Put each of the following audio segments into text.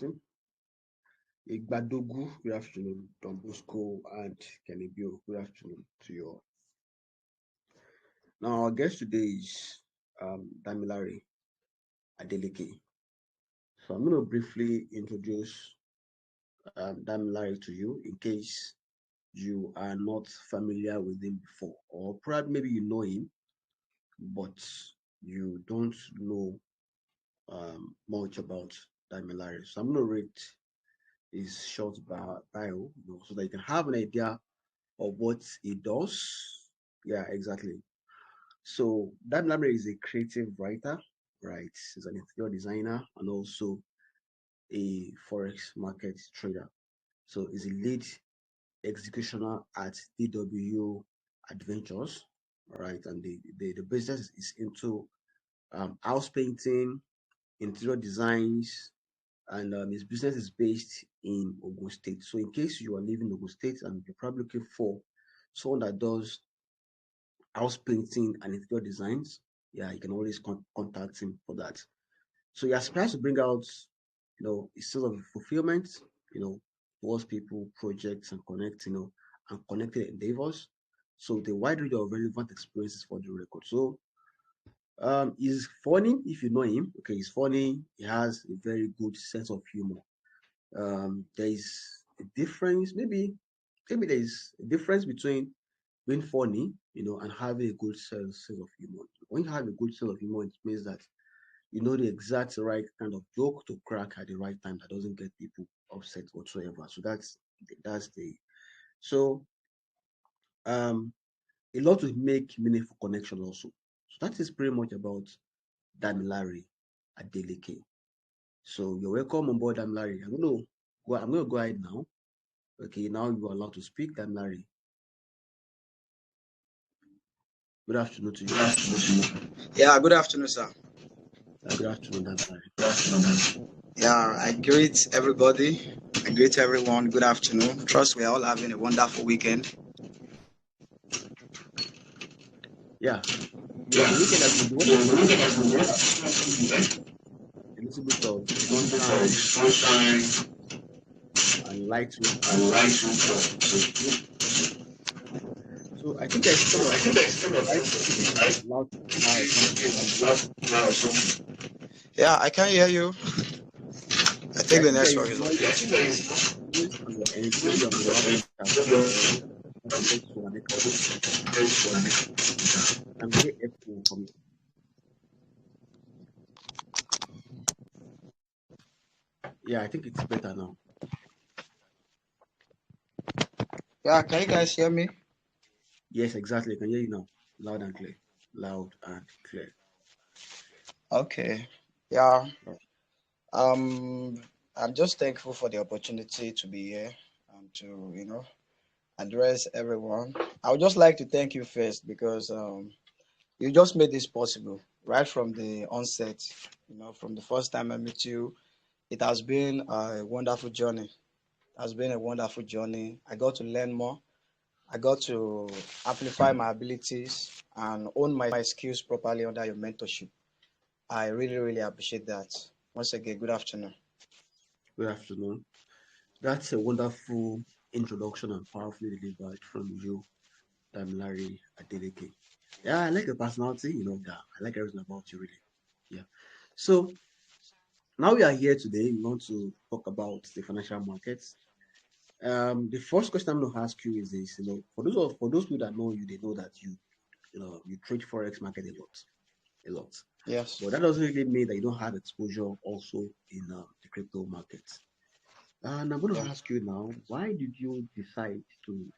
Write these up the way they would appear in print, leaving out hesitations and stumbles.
Martin. Igbadogu, good afternoon. Don Bosco and Kenibio, good afternoon to you all. Now, our guest today is Damilare Adeleke. So, I'm going to briefly introduce Damilare to you in case you are not familiar with him before, or probably maybe you know him, but you don't know much about Damilare. So, I'm going to read his short bio, so that you can have an idea of what he does. Yeah, exactly. So Damilare is a creative writer, right? He's an interior designer and also a forex market trader. So he's a lead executioner at DW Adventures, right? And the business is into house painting, interior designs, and his business is based in Ogun State. So in case you are living in Ogun State and you're probably looking for someone that does house painting and interior designs, yeah, you can always contact him for that. So he aspires to bring out, a sense of fulfillment, towards people, projects, and connect, and connected endeavors. So the wide range of relevant experiences for the record. So he's funny if you know him. Okay, he's funny. He has a very good sense of humor. There is a difference, maybe there is a difference between being funny, and having a good sense of humor. When you have a good sense of humor, it means that you know the exact right kind of joke to crack at the right time that doesn't get people upset whatsoever. So that's the so a lot to make meaningful connection also. So that is pretty much about Damilare Adeleke. So you're welcome on board, Damilare. I'm gonna go ahead now. Okay, now you are allowed to speak, Damilare. Good afternoon to you. Yeah, good afternoon, sir. Good afternoon, Damilare. Yeah, I greet everybody. I greet everyone. Good afternoon. Trust we are all having a wonderful weekend. Yeah. The weekend has been good. A little bit of sunshine and light rain. So I think there's loud. Yeah, I can hear you. I think the network is okay. Yeah, I think it's better now. Yeah, can you guys hear me? Yes, exactly. I can hear you now. Loud and clear. Loud and clear. Okay. Yeah. I'm just thankful for the opportunity to be here and to, address everyone. I would just like to thank you first because you just made this possible right from the onset. From the first time I met you, it has been a wonderful journey. It has been a wonderful journey. I got to learn more. I got to amplify my abilities and own my skills properly under your mentorship. I really, really appreciate that. Once again, good afternoon. Good afternoon. That's a wonderful introduction and powerfully delivered from you, Damilare Adeleke. Yeah, I like the personality, that. I like everything about you, really. Yeah. So now we are here today. We want to talk about the financial markets. The first question I'm going to ask you is this: for those people that know you, they know that you trade forex market a lot. Yes. But that doesn't really mean that you don't have exposure also in the crypto market. And I'm going to ask you now: why did you decide to,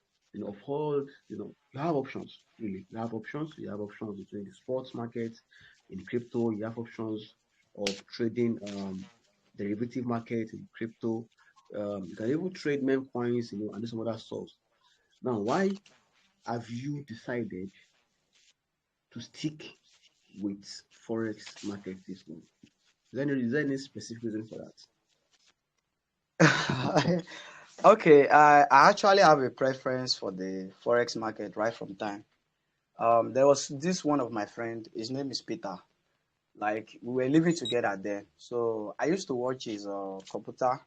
of all, you have options really. You have options. You have options between the sports market, in crypto. You have options of trading derivative market in crypto. You can even trade meme coins, and do some other stuff. Now, why have you decided to stick with forex market this month? Is there any specific reason for that? Okay, I actually have a preference for the forex market right from time. There was this one of my friend. His name is Peter. Like we were living together then. So I used to watch his computer,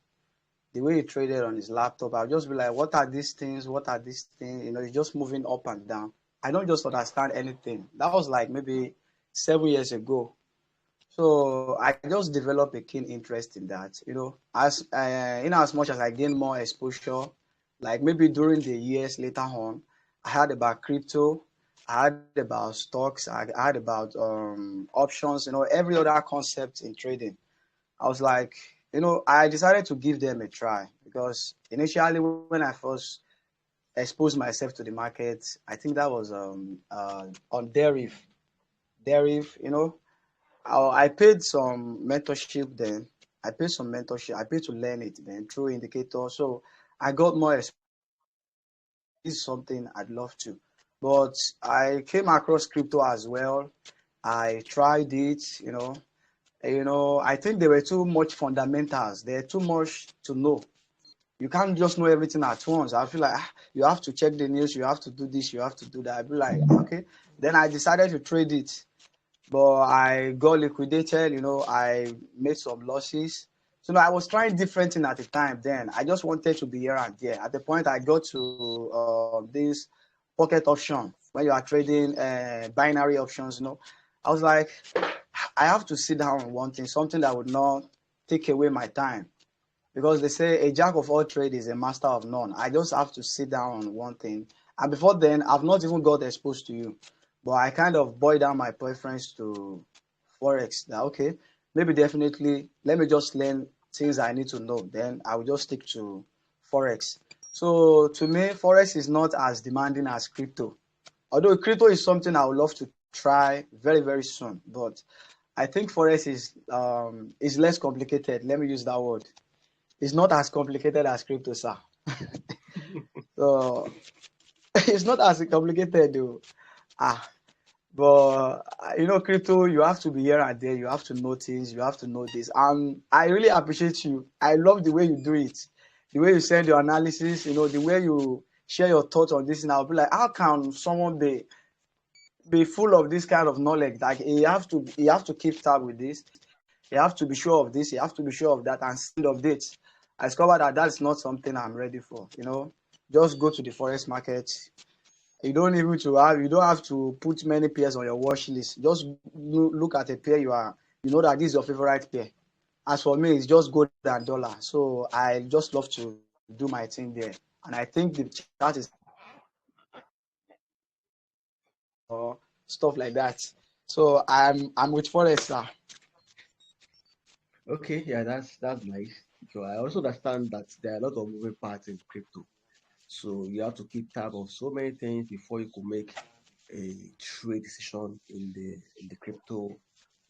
the way he traded on his laptop. I'll just be like, what are these things? What are these things? You know, he's just moving up and down. I don't just understand anything. That was like maybe 7 years ago. So I just developed a keen interest in that. You know, as in as much as I gain more exposure, like maybe during the years later on, I heard about crypto, I heard about stocks, I heard about options. You know, every other concept in trading. I was like, you know, I decided to give them a try because initially when I first exposed myself to the market, I think that was on Deriv, you know. I paid some mentorship then. I paid some mentorship. I paid to learn it then through indicator. So I got more is something I'd love to. But I came across crypto as well. I tried it, you know. I think there were too much fundamentals. There too much to know. You can't just know everything at once. I feel like you have to check the news, you have to do this, you have to do that. I'd be like, okay. Then I decided to trade it, but I got liquidated. I made some losses. So I was trying different things at the time. Then I just wanted to be here and there. At the point I got to this pocket option when you are trading binary options. I was like, I have to sit down on one thing, something that would not take away my time. Because they say a jack of all trades is a master of none. I just have to sit down on one thing. And before then, I've not even got exposed to you. But I kind of boiled down my preference to Forex. That, okay, maybe definitely, let me just learn things I need to know. Then I will just stick to Forex. So to me, Forex is not as demanding as crypto. Although crypto is something I would love to try very, very soon. But I think Forex is less complicated. Let me use that word. It's not as complicated as crypto, sir. So it's not as complicated though. Ah, but crypto, you have to be here and there. You have to know things. You have to know this. And I really appreciate you. I love the way you do it, the way you send your analysis. The way you share your thoughts on this. And I'll be like, how can someone be full of this kind of knowledge? Like he have to keep tab with this. You have to be sure of this. You have to be sure of that, and send updates. I discovered that that's not something I'm ready for. Just go to the forest market. You don't have to put many pairs on your watch list. Just look at a pair you know that this is your favorite pair. As for me, it's just gold and dollar. So I just love to do my thing there. And I think the chart is or stuff like that. So I'm with Forex, sir. Okay, yeah, that's nice. So I also understand that there are a lot of moving parts in crypto. So you have to keep tab of so many things before you could make a trade decision in the crypto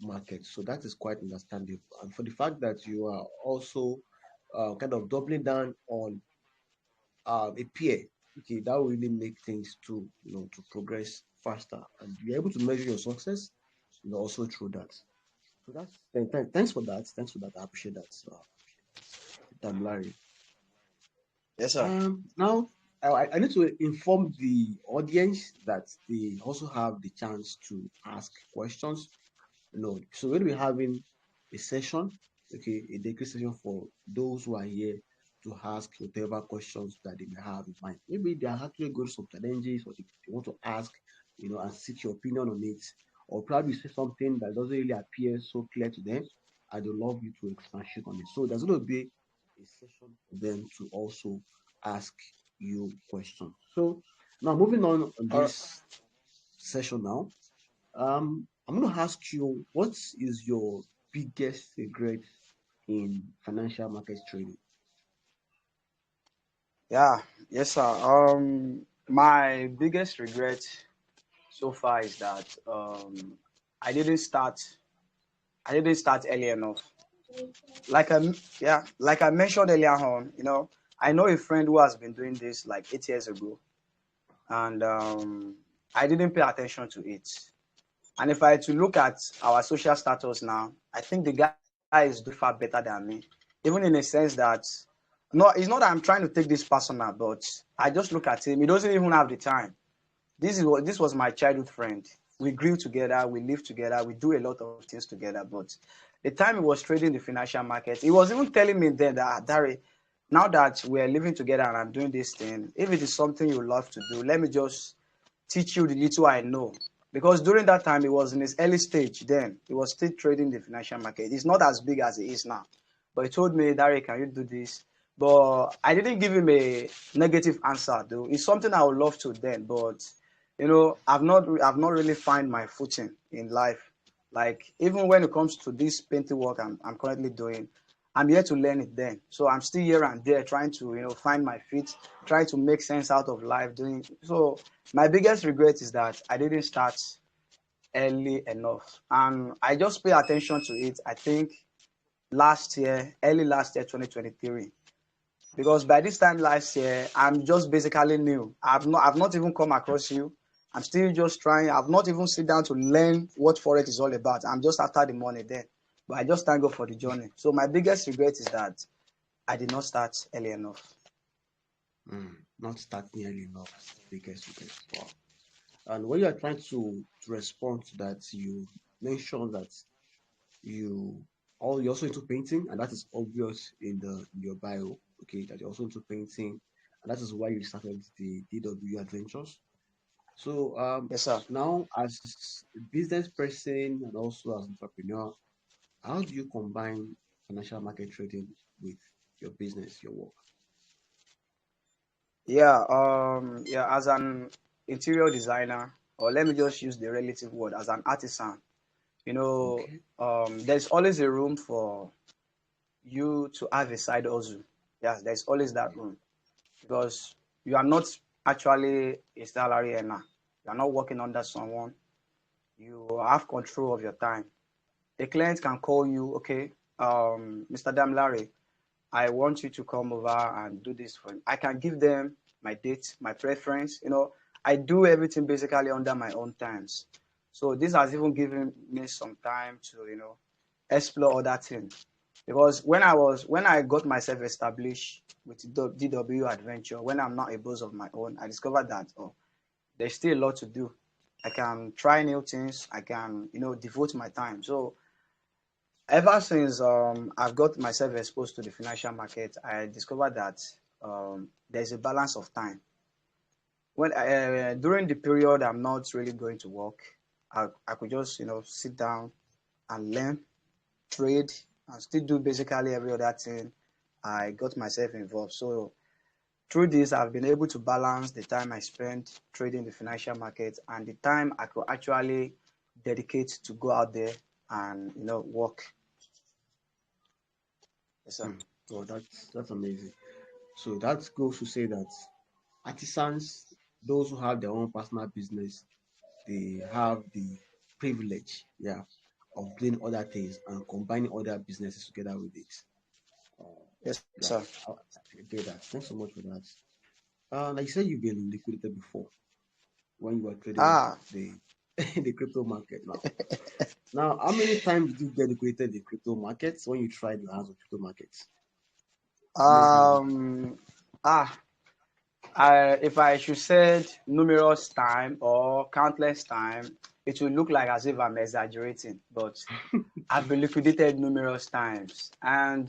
market. So that is quite understandable. And for the fact that you are also kind of doubling down on a peer, okay, that will really make things to progress faster, and you're able to measure your success, also through that. So thanks for that. Thanks for that. I appreciate that, Damilare. Yes, sir. Now I need to inform the audience that they also have the chance to ask questions. So we'll be having a session, okay, a dedicated session for those who are here to ask whatever questions that they may have in mind. Maybe they are actually going through some challenges, or they want to ask, and seek your opinion on it, or probably say something that doesn't really appear so clear to them. I'd love you to expatiate on it. So there's going to be a session for them to also ask you questions. So now moving on All right. this session now. I'm going to ask you, what is your biggest regret in financial market trading? Yeah. Yes, sir. My biggest regret so far is that I didn't start. I didn't start early enough. Like I mentioned earlier on, I know a friend who has been doing this like 8 years ago, and I didn't pay attention to it. And if I had to look at our social status now, I think the guy is doing far better than me, even in a sense that no, it's not that I'm trying to take this personal, but I just look at him. He doesn't even have the time. This was my childhood friend. we grew together, we lived together, we do a lot of things together. But the time he was trading the financial market, he was even telling me then that, Dari, now that we're living together and I'm doing this thing, if it is something you love to do, let me just teach you the little I know. Because during that time, he was in his early stage then. He was still trading the financial market. It's not as big as it is now. But he told me, Dari, can you do this? But I didn't give him a negative answer, though. It's something I would love to then. But, I've not really find my footing in life. Like, even when it comes to this painting work I'm currently doing, I'm here to learn it then. So I'm still here and there trying to, find my feet, trying to make sense out of life doing. So my biggest regret is that I didn't start early enough. And I just pay attention to it, I think early last year, 2023. Because by this time last year, I'm just basically new. I've not even come across you. I'm still just trying. I've not even sit down to learn what Forex is all about. I'm just after the money there. But I just thank God for the journey. So my biggest regret is that I did not start early enough. Not starting early enough. Biggest regret. Wow. And when you are trying to respond to that, you mentioned that you're also into painting, and that is obvious in your bio. Okay, that you're also into painting, and that is why you started the DW Adventures. So Yes, sir. now as a business person and also as an entrepreneur, how do you combine financial market trading with your business, your work? Yeah, as an interior designer, or let me just use the relative word, as an artisan, Okay. there's always a room for you to have a side hustle. Yes, there's always that room because you are not actually a salary earner. You are not working under someone. You have control of your time. A client can call you, okay, Mr. Damilare, I want you to come over and do this for me. I can give them my date, my preference. I do everything basically under my own times. So this has even given me some time to, explore other things. Because when I got myself established with DW Adventure, when I'm not a boss of my own, I discovered that there's still a lot to do. I can try new things. I can, devote my time. So ever since I've got myself exposed to the financial market, I discovered that there's a balance of time. When during the period I'm not really going to work, I could just sit down and learn, trade, and still do basically every other thing I got myself involved. So through this, I've been able to balance the time I spend trading the financial market and the time I could actually dedicate to go out there and work. Yes, sir. Hmm. Oh, that's amazing. So that goes to say that artisans, those who have their own personal business, they have the privilege, yeah, of doing other things and combining other businesses together with it. Uh, Yes, yeah, sir. I get that. Thanks so much for that. Like you said, you've been liquidated before when you were trading Ah, the the crypto market. Now, how many times did you get liquidated in the crypto markets when you tried your hands on crypto markets? How many times was that? um, ah, if I should say numerous time or countless time, it will look like as if I'm exaggerating, but I've been liquidated numerous times. And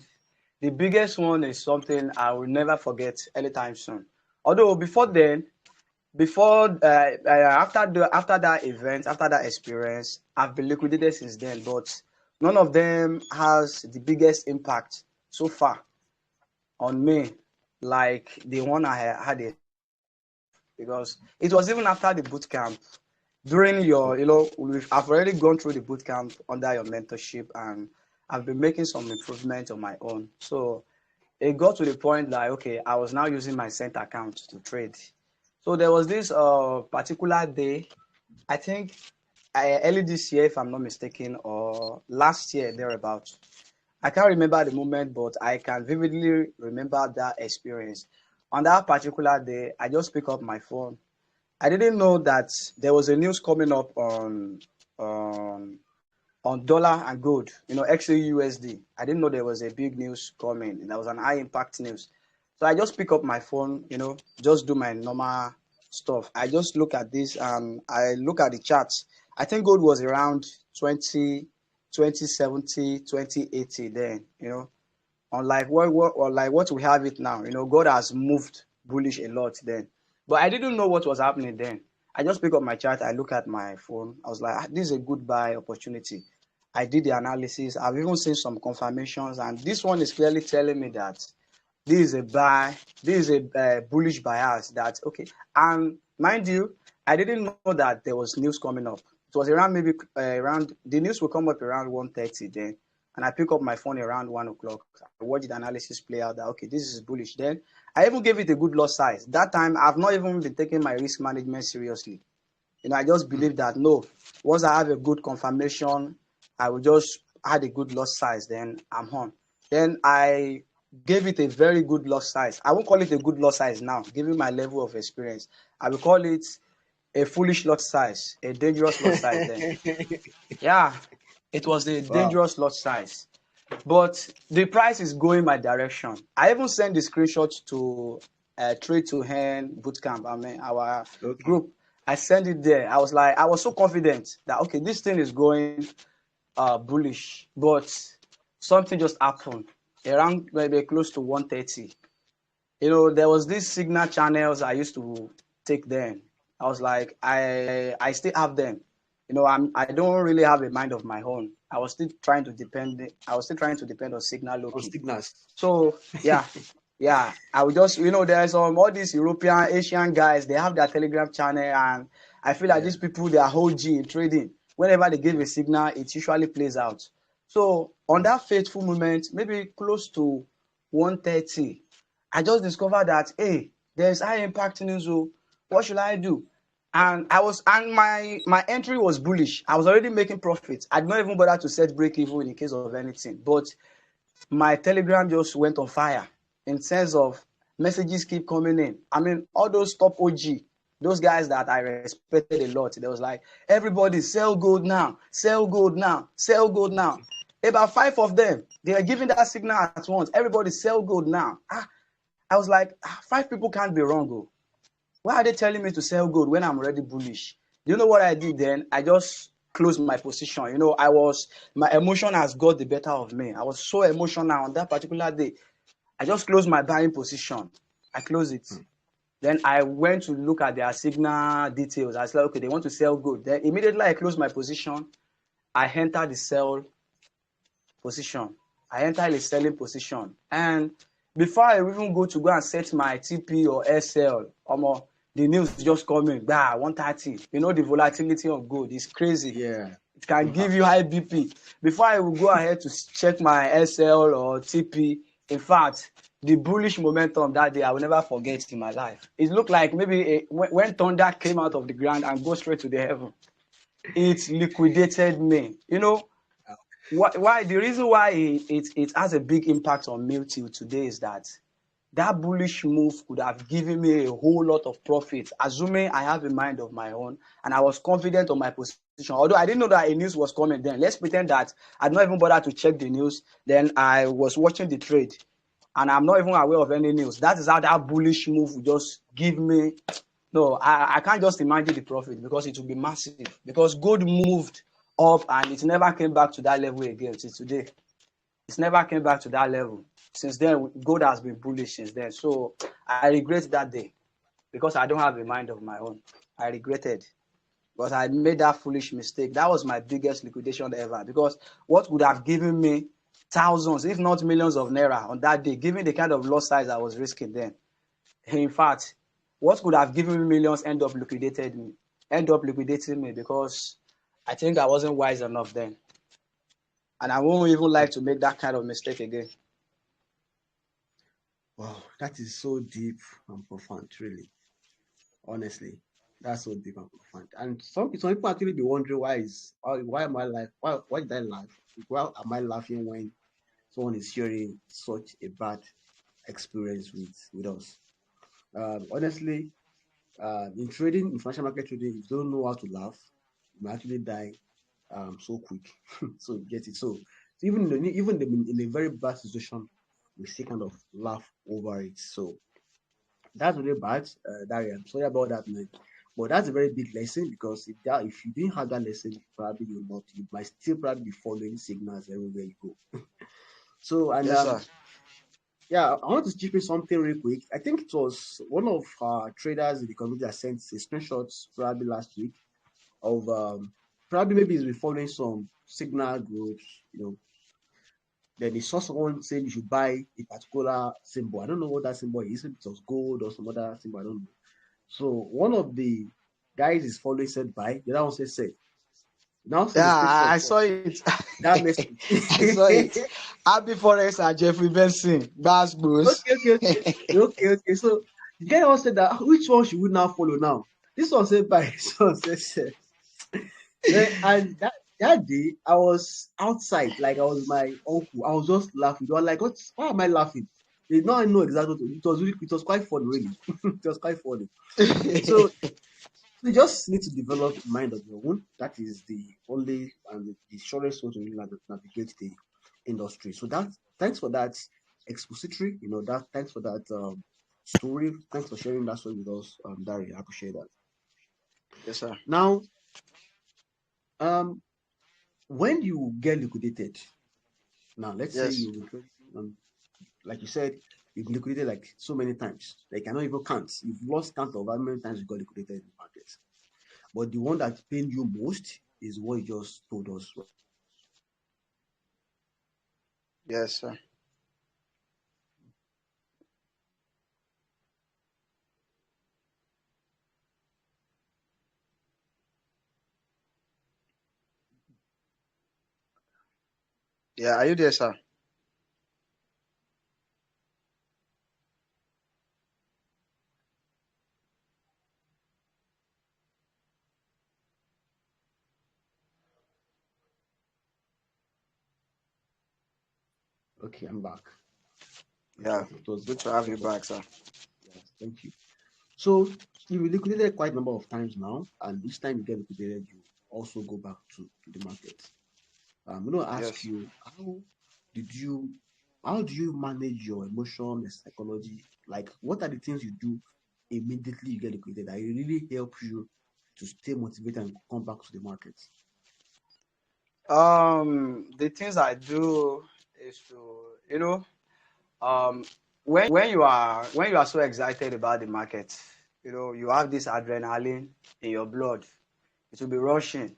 the biggest one is something I will never forget anytime soon. Although before then, after that event, after that experience, I've been liquidated since then, but none of them has the biggest impact so far on me like the one I had experience with, because it was even after the boot camp. During your, I've already gone through the boot camp under your mentorship, and I've been making some improvement on my own. So it got to the point like, okay, I was now using my cent account to trade. So there was this particular day, I think early this year, if I'm not mistaken, or last year thereabout. I can't remember the moment, but I can vividly remember that experience. On that particular day, I just pick up my phone. I didn't know that there was a news coming up on on dollar and gold, XAUSD. I didn't know there was a big news coming. There was an high impact news. So I just pick up my phone, just do my normal stuff. I just look at this and I look at the charts. I think gold was around 2070, 2080 then, unlike what we have it now. Gold has moved bullish a lot then. But I didn't know what was happening then. I just pick up my chart, I look at my phone. I was like, this is a good buy opportunity. I did the analysis. I've even seen some confirmations, and this one is clearly telling me that this is a buy, this is a bullish bias. That okay, and mind you, I didn't know that there was news coming up. It was around maybe around the news will come up around 1:30 then, and I pick up my phone around 1 o'clock. I watch the analysis play out that okay, this is bullish. Then I even gave it a good loss size. That time I've not even been taking my risk management seriously. I just believe that no, once I have a good confirmation, I will just add a good loss size, then I'm on. Then I gave it a very good loss size. I won't call it a good loss size now, given my level of experience. I will call it a foolish lot size, a dangerous lot size then. Yeah, it was a Wow. dangerous lot size. But the price is going my direction. I even sent the screenshot to Trade to Hand Bootcamp, our Okay. group. I sent it there. I was so confident that okay, this thing is going bullish, but something just happened around maybe close to 1:30. There was these signal channels I used to take then. I was like, I still have them. I don't really have a mind of my own. I was still trying to depend on signal low On key. signals. So yeah. I would just there's all these European, Asian guys, they have their Telegram channel, and I feel like Yeah. these people, they are OG in trading. Whenever they give a signal, it usually plays out. So on that fateful moment, maybe close to 1:30, I just discovered that hey, there's high impact news. So what should I do? And my entry was bullish. I was already making profits. I did not even bother to set break even in case of anything. But my Telegram just went on fire in sense of messages keep coming in. All those top OG, those guys that I respected a lot, they was like, everybody sell gold now, sell gold now, sell gold now. About 5 of them, they are giving that signal at once. Everybody sell gold now. I was like, 5 people can't be wrong. Oh. Why are they telling me to sell gold when I'm already bullish? Do you know what I did then? I just closed my position. My emotion has got the better of me. I was so emotional on that particular day. I just closed my buying position. I closed it. Then I went to look at their signal details. I said, okay, they want to sell gold. Then immediately I closed my position. I entered the sell position. I entered a selling position. And before I even go and set my TP or SL, the news just coming, 130. The volatility of gold is crazy. Yeah. It can give you high BP. Before I will go ahead to check my SL or TP, in fact, the bullish momentum that day, I will never forget in my life. It looked like maybe when thunder came out of the ground and go straight to the heaven, it liquidated me. Why the reason why it has a big impact on me till today is that bullish move could have given me a whole lot of profit, assuming I have a mind of my own and I was confident on my position. Although I didn't know that a news was coming then. Let's pretend that I'd not even bothered to check the news. Then I was watching the trade and I'm not even aware of any news. That is how that bullish move would just give me. No, I can't just imagine the profit because it will be massive. Because gold moved up and it never came back to that level again till today. It's never came back to that level. Since then, gold has been bullish since then. So I regret that day because I don't have a mind of my own. I regretted because I made that foolish mistake. That was my biggest liquidation ever because what would have given me thousands, if not millions of naira on that day, given the kind of loss size I was risking then. In fact, what could have given me millions end up liquidating me because I think I wasn't wise enough then. And I won't even like to make that kind of mistake again. Wow, that is so deep and profound, really. Honestly, that's so deep and profound. And some people actually be wondering why am I life? Why did I laugh? Why am I laughing when someone is sharing such a bad experience with us? Honestly, in trading, in financial market trading, if you don't know how to laugh, you might actually die so quick. So you get it. So even in a very bad situation, we still kind of laugh over it. So that's really bad. Daria, I'm sorry about that, man. But that's a very big lesson because if you didn't have that lesson, probably you might still probably be following signals everywhere you go. So and Yes, sir. yeah, I want to chip in something real quick. I think it was one of our traders in the community that sent a screenshot probably last week of probably maybe he's been following some signal groups, you know. Then he saw someone saying you should buy a particular symbol. I don't know what that symbol is. If it was gold or some other symbol, I don't know. So one of the guys is following said buy, the other one said sell. Now send a Yeah, screenshot I of saw it. that message. I saw it. Happy Forex and Jeffrey Benson. That's boost. Okay. So the guy also said that which one should we now follow now? This one said buy, this one said sell. And that day I was outside, like I was with my uncle. I was just laughing. They were like, why am I laughing? They did not know exactly what it was quite funny, really. It was quite funny. So you just need to develop a mind of your own. That is the only and the surest way to really navigate the industry. So that thanks for that expository, that thanks for that story. Thanks for sharing that story with us, Dari. I appreciate that. Yes, sir. Now, um, when you get liquidated, now let's say Yes. like you said, you've liquidated like so many times. They cannot even count. You've lost count of how many times you got liquidated in the market. But the one that pained you most is what you just told us. Yes, sir. Yeah, are you there, sir? Okay, I'm back. Yeah. Okay, it was Good to a have you couple of back, sir. yes, thank you. So you liquidated quite a number of times now, and each time you get liquidated, you also go back to the market. I'm going to ask Yes. you, did you, how do you manage your emotion and psychology? Like, what are the things you do immediately you get liquidated that really help you to stay motivated and come back to the market? The things I do is to, um, when you are so excited about the market, you have this adrenaline in your blood. It will be rushing,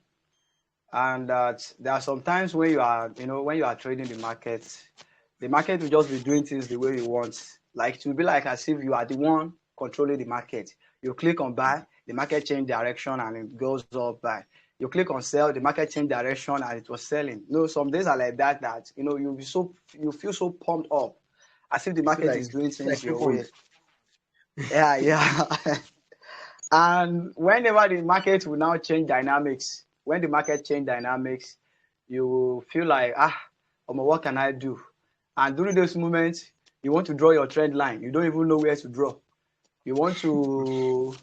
and there are some times when you are trading the market will just be doing things the way you want. Like it will be like as if you are the one controlling the market. You click on buy, the market change direction and it goes up buy. You click on sell, the market change direction and it was selling. Some days are like that. You feel so pumped up, as if the You feel market like is doing feel like things free your fund. way. Yeah, yeah. And whenever the market will now change dynamics, when the market change dynamics, you will feel like, what can I do? And during those moments, you want to draw your trend line. You don't even know where to draw. You want to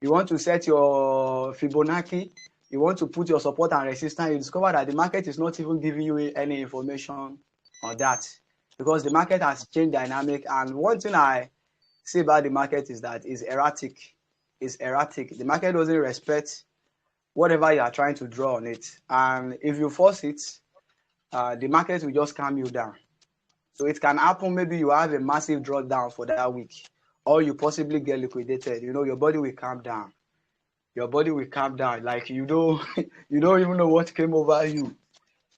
you want to set your Fibonacci. You want to put your support and resistance. You discover that the market is not even giving you any information on that because the market has changed dynamic. And one thing I say about the market is that it's erratic. It's erratic. The market doesn't respect whatever you are trying to draw on it. And if you force it, the market will just calm you down. So it can happen, maybe you have a massive drawdown for that week, or you possibly get liquidated. Your body will calm down. Your body will calm down. Like you don't even know what came over you.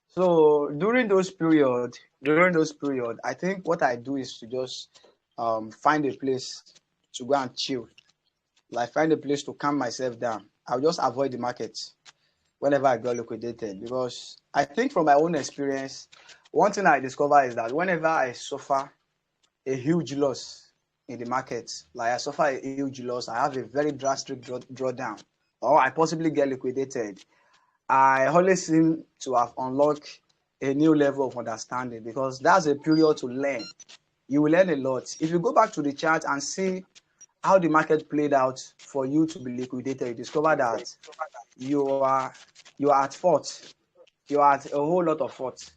So during those period, I think what I do is to just find a place to go and chill. Like find a place to calm myself down. I'll just avoid the market whenever I got liquidated because I think from my own experience, one thing I discover is that whenever I suffer a huge loss in the market, like I suffer a huge loss, I have a very drastic drawdown, or I possibly get liquidated, I always seem to have unlocked a new level of understanding because that's a period to learn. You will learn a lot. If you go back to the chart and see how the market played out for you to be liquidated, you discover that you are you are at fault. You are at a whole lot of fault.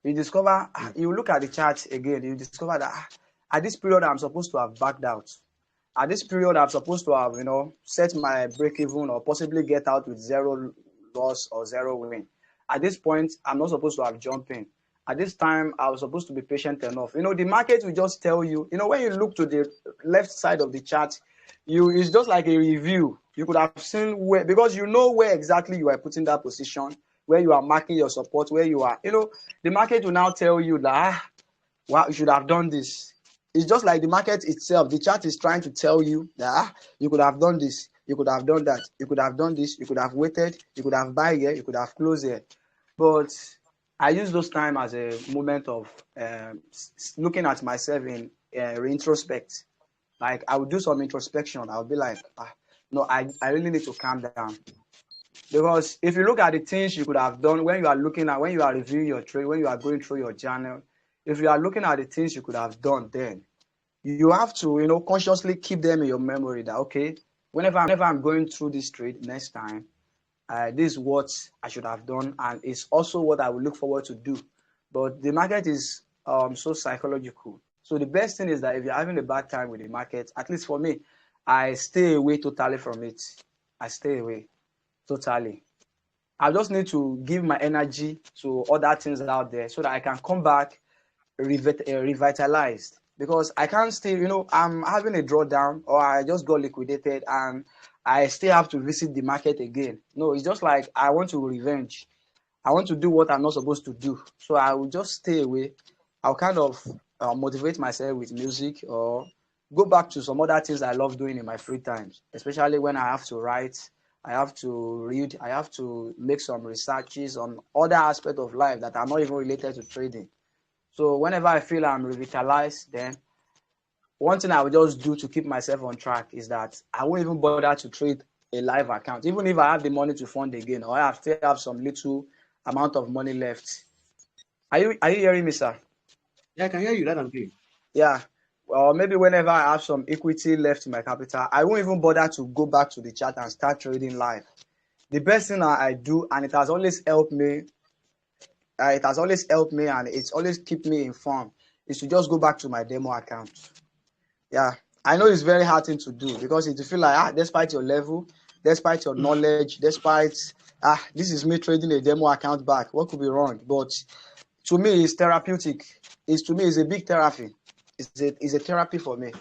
You discover, Yeah. you look at the chart again, you discover that at this period I'm supposed to have backed out. At this period, I'm supposed to have, set my break even or possibly get out with zero loss or zero win. At this point, I'm not supposed to have jumped in. At this time, I was supposed to be patient enough. The market will just tell you, when you look to the left side of the chart, it's just like a review. You could have seen where, because you know where exactly you are putting that position, where you are marking your support, where you are, the market will now tell you that, wow, you should have done this. It's just like the market itself. The chart is trying to tell you that you could have done this, you could have done that, you could have done this, you could have waited, you could have buy here, you could have closed here. But I use those time as a moment of looking at myself in retrospect. Like I would do some introspection. I would be like, no, I really need to calm down. Because if you look at the things you could have done when you are when you are reviewing your trade, when you are going through your journal, if you are looking at the things you could have done then, you have to, consciously keep them in your memory that, okay, whenever I'm going through this trade next time, this is what I should have done, and it's also what I will look forward to do. But the market is so psychological. So the best thing is that if you're having a bad time with the market, at least for me, I stay away totally from it. I stay away totally. I just need to give my energy to other things out there so that I can come back revitalized. Because I can't stay, I'm having a drawdown or I just got liquidated and I still have to visit the market again. No, it's just like I want to revenge. I want to do what I'm not supposed to do. So I will just stay away. I'll kind of motivate myself with music or go back to some other things I love doing in my free times, especially when I have to write, I have to read, I have to make some researches on other aspects of life that are not even related to trading. So whenever I feel I'm revitalized, then one thing I will just do to keep myself on track is that I won't even bother to trade a live account, even if I have the money to fund again, or still have some little amount of money left. Are you hearing me, sir? Yeah, I can hear you loud and clear. Yeah. Or maybe whenever I have some equity left in my capital, I won't even bother to go back to the chart and start trading live. The best thing I do, and it has always helped me, and it's always keep me informed, is to just go back to my demo account. Yeah, I know it's very hard thing to do because it feel like despite your level, despite your knowledge, despite this is me trading a demo account back. What could be wrong? But to me, it's therapeutic. It's a big therapy. It's a therapy for me.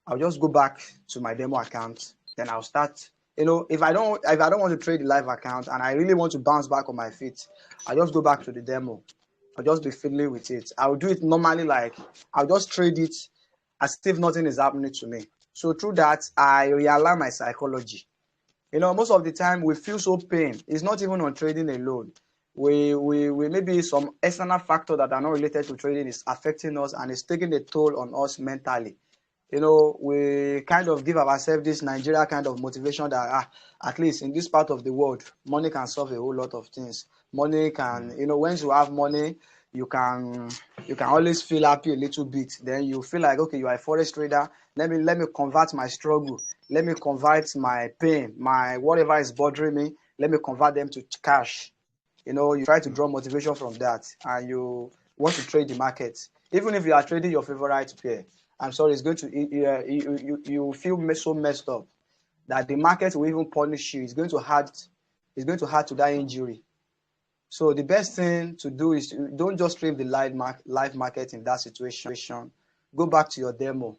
I'll just go back to my demo account, then I'll start. If I don't want to trade the live account and I really want to bounce back on my feet, I'll just go back to the demo. I'll just be fiddling with it. I'll do it normally, like I'll just trade it as if nothing is happening to me. So through that, I realign my psychology. Most of the time we feel so pain. It's not even on trading alone. We maybe some external factor that are not related to trading is affecting us and it's taking a toll on us mentally. We kind of give ourselves this Nigeria kind of motivation that at least in this part of the world, money can solve a whole lot of things. Money can, once you have money, you can always feel happy a little bit. Then you feel like, okay, you are a forex trader. Let me convert my struggle. Let me convert my pain, my whatever is bothering me. Let me convert them to cash. You try to draw motivation from that, and you want to trade the market. Even if you are trading your favorite pair, I'm sorry, it's going to you feel so messed up that the market will even punish you. It's going to hurt to that injury. So the best thing to do is don't just trade the live market in that situation. Go back to your demo.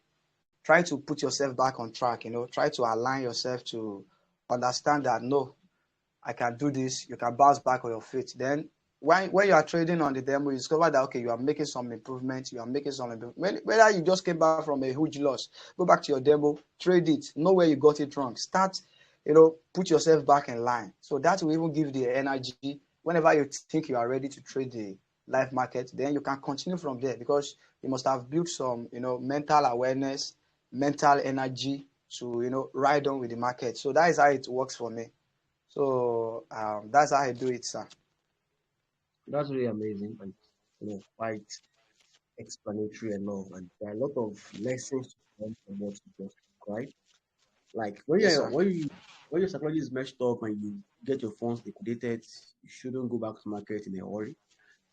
Try to put yourself back on track. Try to align yourself to understand that no, I can do this. You can bounce back on your feet. Then when you are trading on the demo, you discover that okay, you are making some improvement. You are making some improvement. Whether you just came back from a huge loss, go back to your demo, trade it, know where you got it wrong. Start, put yourself back in line. So that will even give the energy. Whenever you think you are ready to trade the live market, then you can continue from there because you must have built some, mental awareness, mental energy to, ride on with the market. So that is how it works for me. So that's how I do it, sir. That's really amazing and quite explanatory enough. And there are a lot of lessons to learn from what you just described. Like Yes, sir. when your psychology is messed up and you get your funds liquidated, you shouldn't go back to market in a hurry.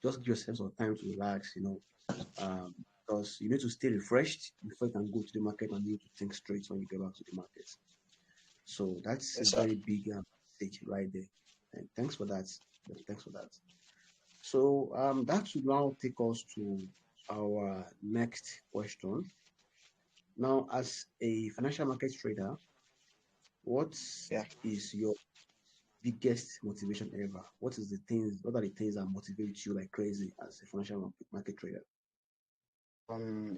Just give yourself some time to relax. because you need to stay refreshed before you can go to the market and be able to think straight when you get back to the market. So that's a Yes, sir. very big message right there. And thanks for that. Thanks for that. So that should now take us to our next question. Now, as a financial market trader, what Yeah. is your biggest motivation ever? What are the things that motivate you like crazy as a financial market trader?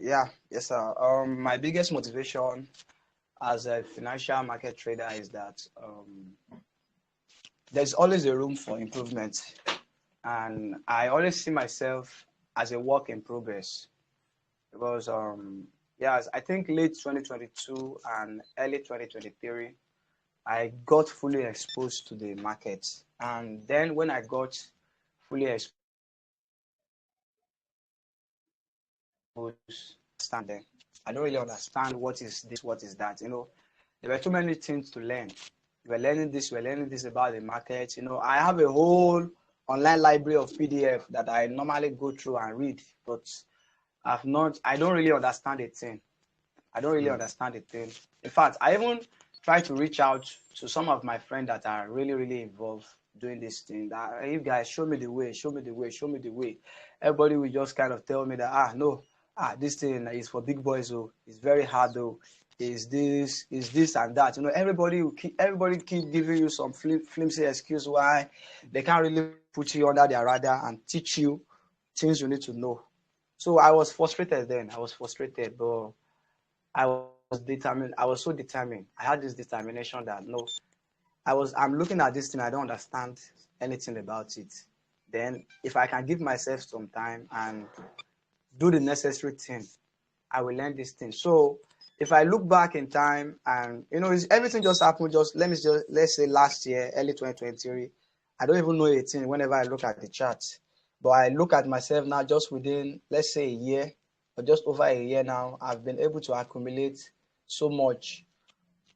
Yeah, yes, sir. My biggest motivation as a financial market trader is that there's always a room for improvement, and I always see myself as a work in progress because yes, I think late 2022 and early 2023, I got fully exposed to the market, and then when I got fully exposed, stand there. I don't really understand what is this, what is that. There were too many things to learn. We're learning this about the market. I have a whole online library of PDF that I normally go through and read, but I don't really understand a thing. I don't really Mm. understand the thing. In fact, I even try to reach out to some of my friends that are really, really involved doing this thing. That if guys show me the way, show me the way, show me the way. Everybody will just kind of tell me that no, this thing is for big boys. Oh, it's very hard though. Is this and that. Everybody keep giving you some flimsy excuse why they can't really put you under their radar and teach you things you need to know. So I was frustrated then. I was frustrated, but I was determined. I was so determined. I had this determination that no, I'm looking at this thing, I don't understand anything about it. Then if I can give myself some time and do the necessary thing, I will learn this thing. So if I look back in time and everything just happened, let's say last year, early 2023, I don't even know a thing whenever I look at the chart. But I look at myself now just within, let's say, a year or just over a year now, I've been able to accumulate so much.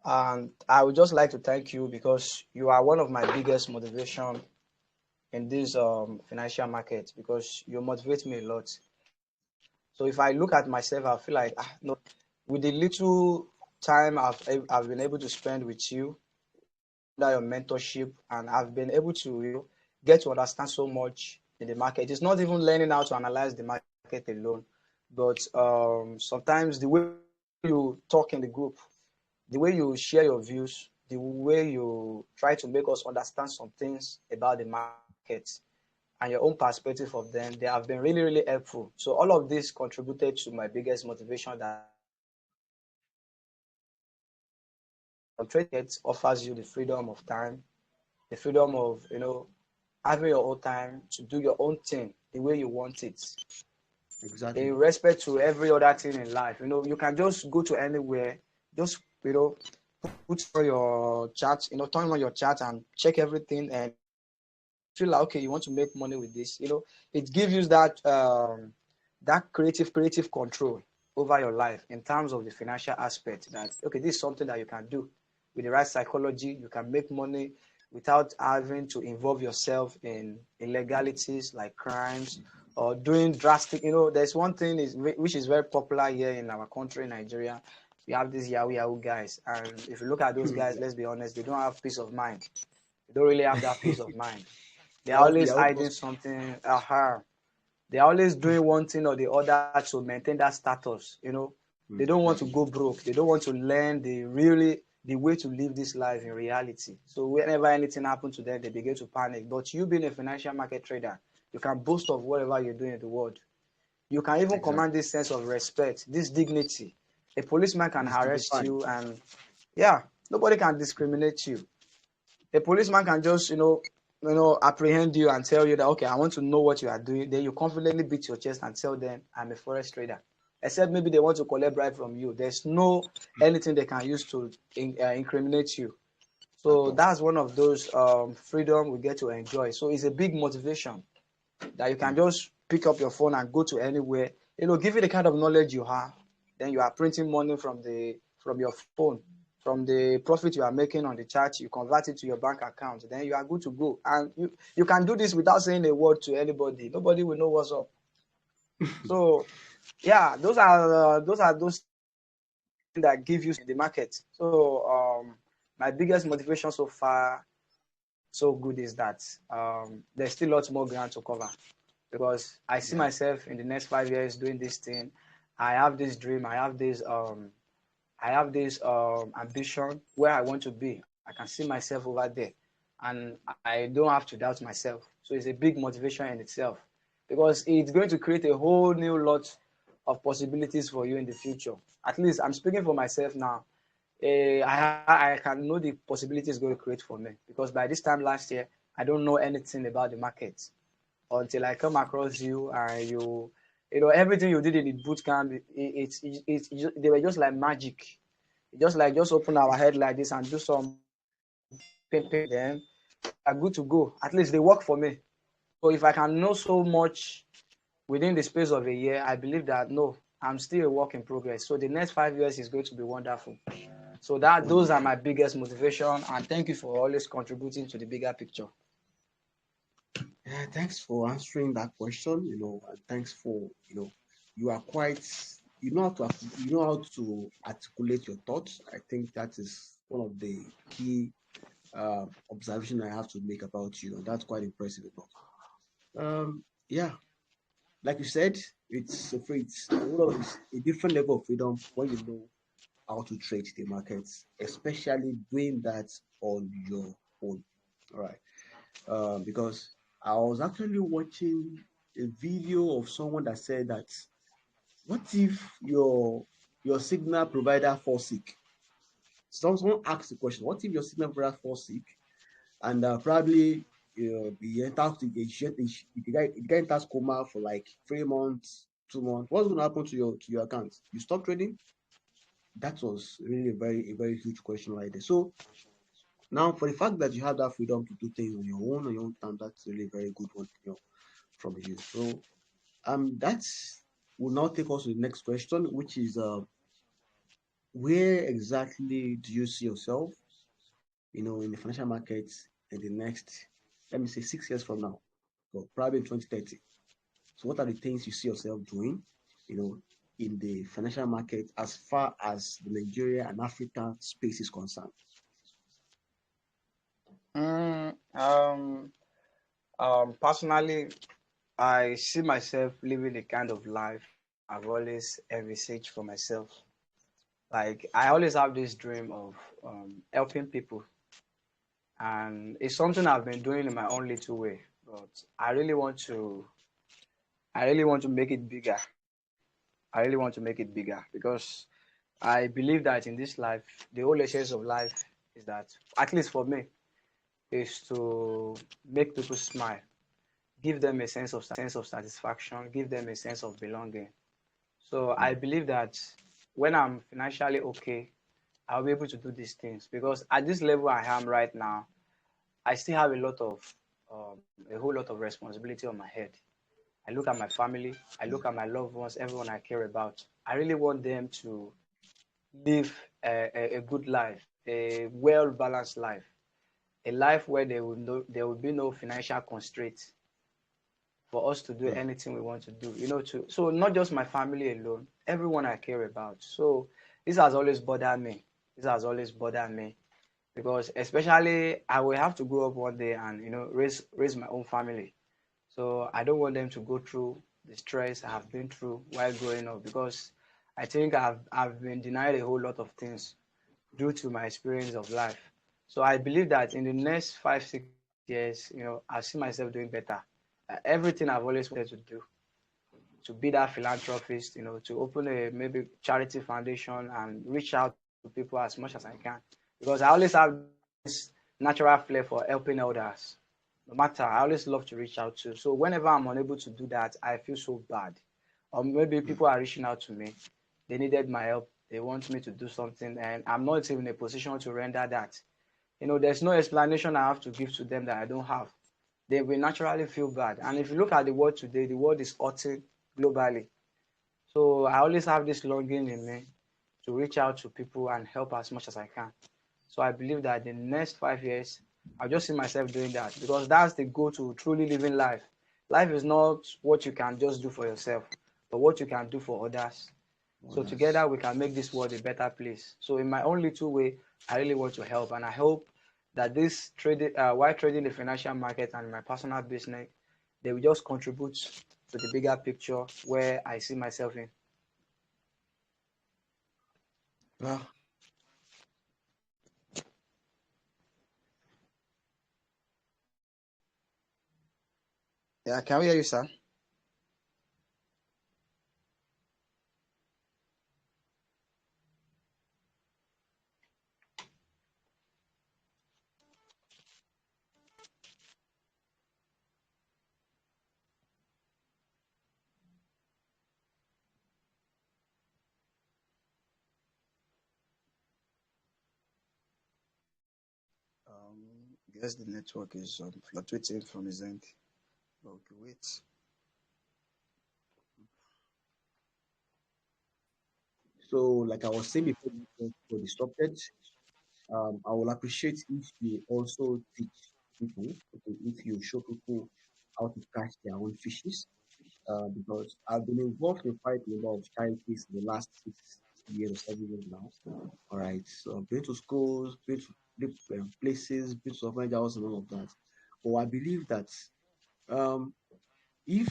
And I would just like to thank you because you are one of my biggest motivation in this financial market because you motivate me a lot. So if I look at myself, I feel like no, with the little time I've been able to spend with you, under your mentorship, and I've been able to get to understand so much in the market. It's not even learning how to analyze the market alone, but sometimes the way you talk in the group, the way you share your views, the way you try to make us understand some things about the market and your own perspective of them, they have been really, really helpful. So all of this contributed to my biggest motivation that trade offers you the freedom of time, the freedom of having your own time to do your own thing the way you want it. Exactly. In respect to every other thing in life, you can just go to anywhere, just put on your chat, turn on your chat and check everything and feel like okay, you want to make money with this. It gives you that creative control over your life in terms of the financial aspect that okay, this is something that you can do with the right psychology. You can make money without having to involve yourself in illegalities like crimes or doing drastic. There's one thing which is very popular here in our country, Nigeria. We have these Yahoo guys, and if you look at those guys, Yeah. let's be honest, they don't have peace of mind. They don't really have that peace of mind. They're They always are all hiding something. They're always doing one thing or the other to maintain that status. They don't want to exactly. go broke. They don't want to learn the way to live this life in reality. So whenever anything happens to them, they begin to panic. But you being a financial market trader, you can boast of whatever you're doing in the world. You can even Exactly. command this sense of respect, this dignity. A policeman can It's arrest dignified. you and yeah, nobody can discriminate you. A policeman can just, apprehend you and tell you that, okay, I want to know what you are doing. Then you confidently beat your chest and tell them, I'm a forex trader. Except maybe they want to collect bribe from you. There's no anything they can use to incriminate you. At So all. that's one of those freedom we get to enjoy. So it's a big motivation that you can Mm. just pick up your phone and go to anywhere. Give you the kind of knowledge you have. Then you are printing money from your phone, from the profit you are making on the chart. You convert it to your bank account. Then you are good to go. And you can do this without saying a word to anybody. Nobody will know what's up. So yeah, those that give you the market. So my biggest motivation so far, so good, is that there's still lots more ground to cover, because I see Yeah. myself in the next 5 years doing this thing. I have this dream. I have this ambition where I want to be. I can see myself over there, and I don't have to doubt myself. So it's a big motivation in itself, because it's going to create a whole new lot of possibilities for you in the future. At least I'm speaking for myself now. I can know the possibilities it's going to create for me, because by this time last year, I don't know anything about the market until I come across you, and everything you did in the boot camp, they were just like magic. Just open our head like this and do some painting, then are good to go. At least they work for me. So if I can know so much within the space of a year, I believe that no, I'm still a work in progress. So the next 5 years is going to be wonderful. So those are Wonderful. my biggest motivation, and thank you for always contributing to the bigger picture. Yeah, thanks for answering that question. And thanks for you are quite you know how to articulate your thoughts. I think that is one of the key observation I have to make about you, and that's quite impressive enough. Yeah, like you said, it's a lot of it's a different level of freedom when you know how to trade the markets, especially doing that on your own. All right. Because I was actually watching a video of someone that said that what if your signal provider falls sick? Someone asked the question, what if your signal provider falls sick and probably he enters the guy enters coma for like 3 months, 2 months. What's going to happen to your account? You stop trading? That was really a very huge question right there. So now for the fact that you have that freedom to do things on your own time, that's really very good one, from you. So that will now take us to the next question, which is where exactly do you see yourself, in the financial markets in the next, let me say, 6 years from now, or probably in 2030. So what are the things you see yourself doing, you know, in the financial market as far as the Nigeria and Africa space is concerned? Mm, Personally, I see myself living the kind of life I've always envisaged for myself. Like I always have this dream of helping people, and it's something I've been doing in my own little way. But I really want to make it bigger. I really want to make it bigger, because I believe that in this life, the whole essence of life is that, at least for me, is to make people smile, give them a sense of satisfaction, give them a sense of belonging. So I Mm, believe that when I'm financially okay, I'll be able to do these things, because at this level I am right now, I still have a whole lot of responsibility on my head. I look at my family, I mm, look at my loved ones, everyone I care about. I really want them to live a good life, a well balanced life, a life where there will be no financial constraints for us to do mm, anything we want to do. So not just my family alone, everyone I care about. So this has always bothered me. This has always bothered me, because especially I will have to grow up one day and raise my own family. So I don't want them to go through the stress I have been through while growing up, because I think I've been denied a whole lot of things due to my experience of life. So I believe that in the next 5, 6 years, I see myself doing better. Everything I've always wanted to do, to be that philanthropist, to open a maybe charity foundation and reach out to people as much as I can, because I always have this natural flair for helping others. No matter, I always love to reach out to. So whenever I'm unable to do that, I feel so bad. Or maybe mm, people are reaching out to me, they needed my help, they want me to do something, and I'm not even in a position to render that. There's no explanation I have to give to them that I don't have. They will naturally feel bad. And if you look at the world today, the world is hurting globally. So I always have this longing in me to reach out to people and help as much as I can. So I believe that the next 5 years, I'll just see myself doing that, because that's the goal to truly living life. Life is not what you can just do for yourself. but what you can do for others. So together we can make this world a better place. So in my own little way, I really want to help, and I hope that this trading, while trading the financial market and my personal business, they will just contribute to the bigger picture where I see myself in. Well, Yeah, can we hear you, sir? Guess the network is fluctuating from his end. Okay, wait. so like I was saying before we got disrupted, I will appreciate if you also teach people, okay, if you show people how to catch their own fishes, because I've been involved in quite a lot of charities in the last 6 years or 7 years now. All right, so I've been to schools, been to places, been to orphanages and all of that. But I believe that um, if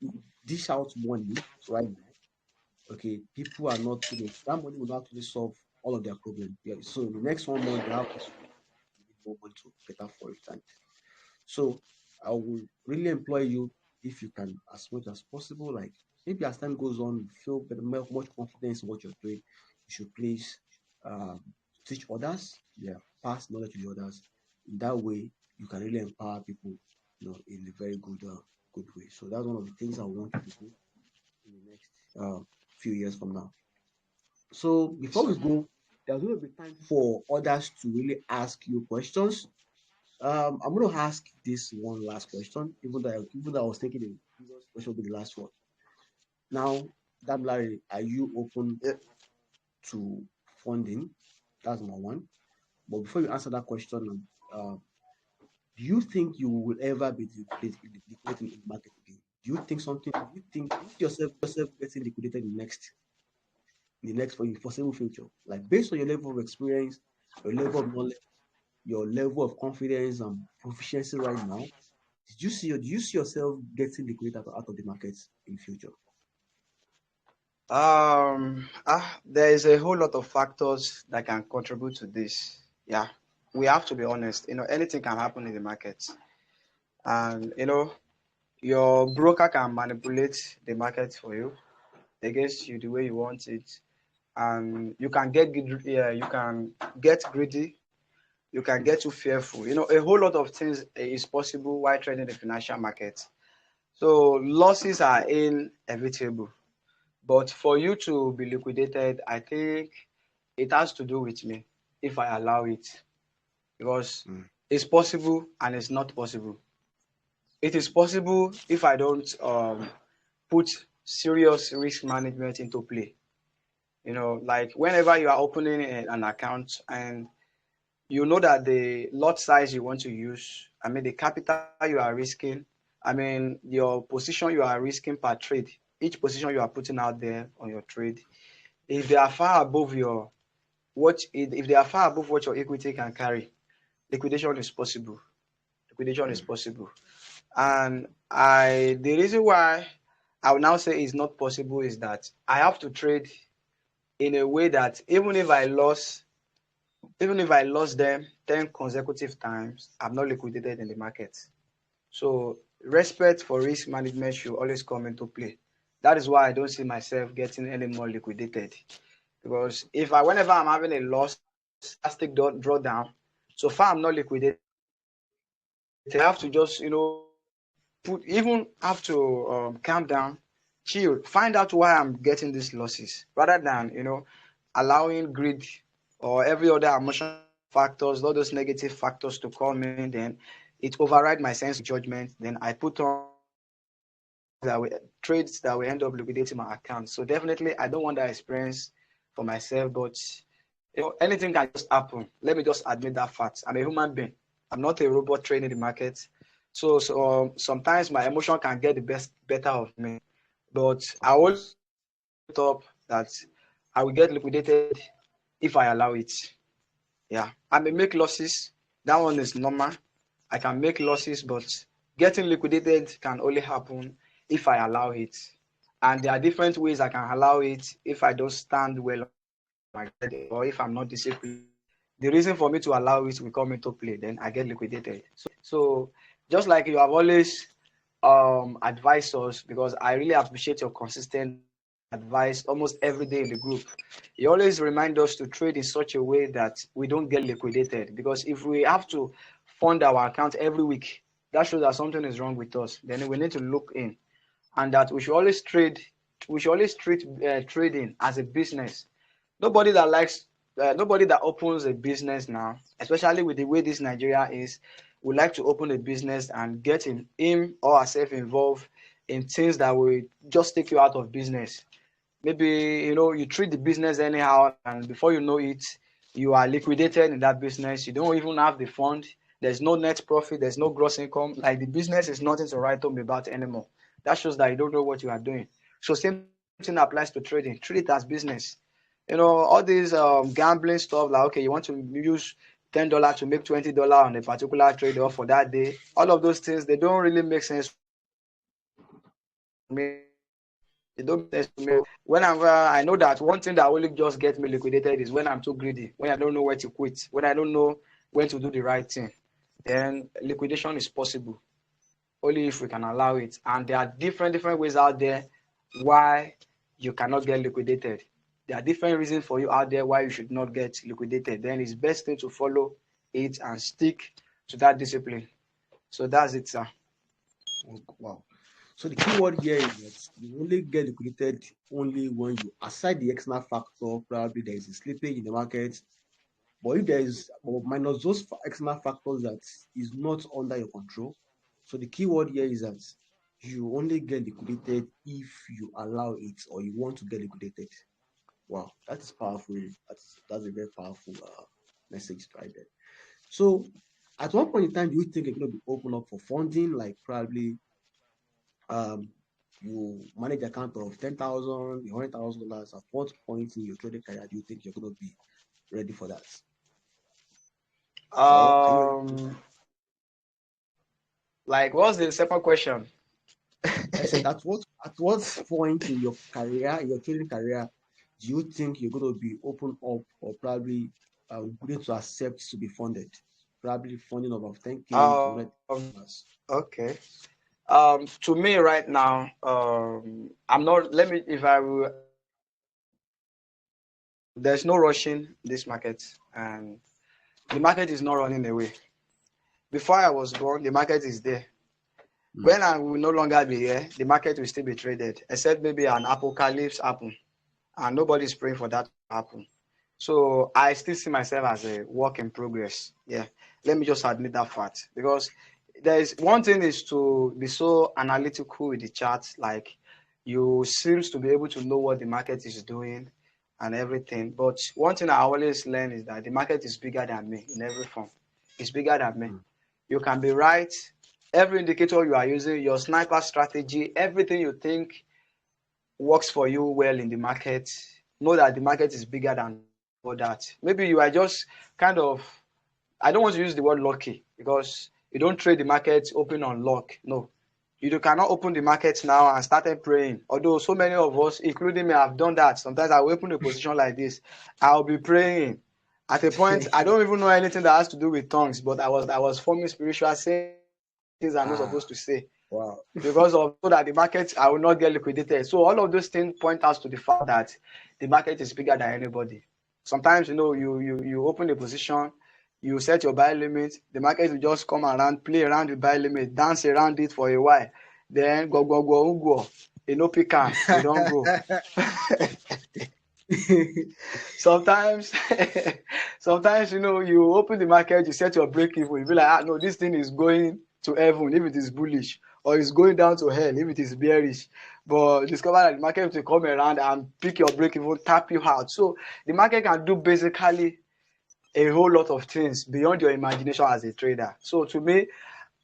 we dish out money right now, okay, people are not going to, that money will not actually solve all of their problems. Yeah, so in the next 1 month, they have more money to cater for it. And so I will really employ you if you can, as much as possible. Like maybe as time goes on, you feel better, much confidence in what you're doing. You should please um, teach others, yeah, pass knowledge to the others. In that way, you can really empower people, in a very good way. So that's one of the things I want you to do in the next few years from now. So before we So, go, there's going to be time for others to really ask you questions. I'm going to ask this one last question, even though I was thinking the previous question will be the last one. Now, Larry, are you open yeah. to funding? That's number one. But before you answer that question, do you think you will ever be liquidating in the market again? Do you think something? Do you see yourself getting liquidated in the next for foreseeable future? Like based on your level of experience, your level of knowledge, your level of confidence and proficiency right now, do you see yourself getting liquidated out of the market in future? There is a whole lot of factors that can contribute to this. Yeah, we have to be honest. Anything can happen in the market, and your broker can manipulate the market for you against you the way you want it, and you can yeah, you can get greedy, you can get too fearful. A whole lot of things is possible while trading the financial market. So losses are inevitable. But for you to be liquidated, I think it has to do with me if I allow it, because Mm, it's possible and it's not possible. It is possible if I don't put serious risk management into play. Like whenever you are opening an account and you know that the lot size you want to use, I mean the capital you are risking, I mean your position you are risking per trade, each position you are putting out there on your trade, if they are far above if they are far above what your equity can carry, liquidation is possible. Liquidation is mm, possible. And the reason why I will now say it's not possible is that I have to trade in a way that even if I lost them 10 consecutive times, I'm not liquidated in the market. So respect for risk management should always come into play. That is why I don't see myself getting any more liquidated. Because whenever I'm having a loss, drastic drawdown, so far I'm not liquidated, I have to just, even have to calm down, chill, find out why I'm getting these losses, rather than, allowing greed or every other emotional factors, all those negative factors to come in, then it override my sense of judgment. Then I put on trades that will end up liquidating my account. So definitely, I don't want that experience for myself. But anything can just happen. Let me just admit that fact. I'm a human being. I'm not a robot trained in the market. So sometimes my emotion can get the better of me. But Of I always course. thought that I will get liquidated if I allow it. Yeah, I may make losses. That one is normal. I can make losses, but getting liquidated can only happen if I allow it. And there are different ways I can allow it if I don't stand well on my credit or if I'm not disciplined. The reason for me to allow it will come into play, then I get liquidated. So just like you have always advised us, because I really appreciate your consistent advice almost every day in the group. You always remind us to trade in such a way that we don't get liquidated. Because if we have to fund our account every week, that shows that something is wrong with us. Then we need to look in, and that we should always trade. We should always treat trading as a business. Nobody that opens a business now, especially with the way this Nigeria is, would like to open a business and get him or herself involved in things that will just take you out of business. Maybe you treat the business anyhow, and before you know it, you are liquidated in that business. You don't even have the fund. There's no net profit. There's no gross income. Like, the business is nothing to write home about anymore. That shows that you don't know what you are doing. So same thing applies to trading. Treat it as business. All these gambling stuff, like, okay, you want to use $10 to make $20 on a particular trade or for that day. All of those things, they don't really make sense to me. They don't make sense to me. Whenever I know that one thing that only just gets me liquidated is when I'm too greedy, when I don't know where to quit, when I don't know when to do the right thing. Then liquidation is possible only if we can allow it. And there are different ways out there why you cannot get liquidated. There are different reasons for you out there why you should not get liquidated. Then it's best thing to follow it and stick to that discipline. So that's it, sir. Wow. So the key word here is that you only get liquidated only when you, aside the external factor, probably there is a slippage in the market. But if there is, or minus those external factors that is not under your control, so the key word here is that you only get liquidated if you allow it or you want to get liquidated. Wow, that is powerful. That's a very powerful message right there. So, at one point in time, do you think you're going to be open up for funding, like probably um, you manage account of 10,000, $100,000? At what point in your trading career do you think you're going to be ready for that? Or are you ready? Like, what's the second question? I said, at what point in your career, in your trading career, do you think you're going to be open up or probably willing to accept to be funded? Probably funding of 10K to 100 dollars. Okay. To me right now, I'm not. Let me. If I will, there's no rushing this market, and the market is not running away. Before I was born, the market is there. Mm. When I will no longer be here, the market will still be traded, except maybe an apocalypse happen, and nobody's praying for that to happen. So I still see myself as a work in progress. Yeah, let me just admit that fact, because there is one thing is to be so analytical with the charts, like you seems to be able to know what the market is doing and everything. But one thing I always learn is that the market is bigger than me in every form. It's bigger than me. Mm. You can be right. Every indicator you are using, your sniper strategy, everything you think works for you well in the market, know that the market is bigger than all that. Maybe you are just kind of, I don't want to use the word lucky, because you don't trade the market open on luck. No. You cannot open the market now and started praying. Although so many of us, including me, have done that. Sometimes I will open a position like this. I'll be praying. At a point, I don't even know anything that has to do with tongues, but I was forming spiritual saying things I'm not Ah, supposed to say, wow. because of so that the market, I will not get liquidated. So all of those things point us to the fact that the market is bigger than anybody. Sometimes you open a position, you set your buy limit, the market will just come around, play around with buy limit, dance around it for a while, then go, you know, pick am, you don't go. Sometimes sometimes you open the market, you set your break even, you be like, no, this thing is going to heaven if it is bullish, or it's going down to hell if it is bearish. But discover that the market will come around and pick your break even, tap you out. So the market can do basically a whole lot of things beyond your imagination as a trader. So to me,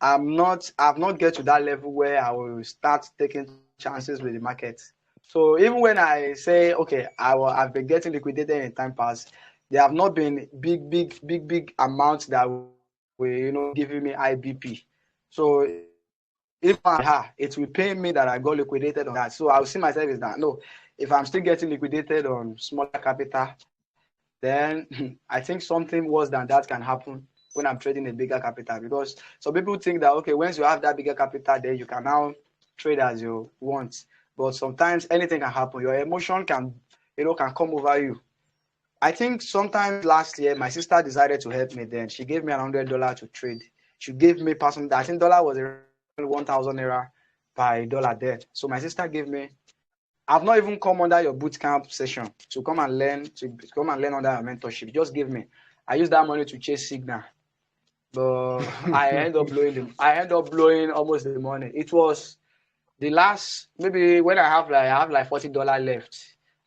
I've not get to that level where I will start taking chances with the market. So even when I say, okay, I've been getting liquidated in time past, there have not been big amounts that will, giving me IBP. So if it will pay me that I got liquidated on that. So I'll see myself as that, no, if I'm still getting liquidated on smaller capital, then I think something worse than that can happen when I'm trading a bigger capital. Because some people think that, okay, once you have that bigger capital, then you can now trade as you want. But sometimes anything can happen. Your emotion can come over you. I think sometimes last year, my sister decided to help me then. She gave me $100 to trade. She gave me personal, I think dollar was around 1,000 naira per dollar there. So my sister gave me, I've not even come under your boot camp session to come and learn under your mentorship. Just give me. I use that money to chase signal, but I end up blowing almost the money. It was the last, maybe when I have like $40 left,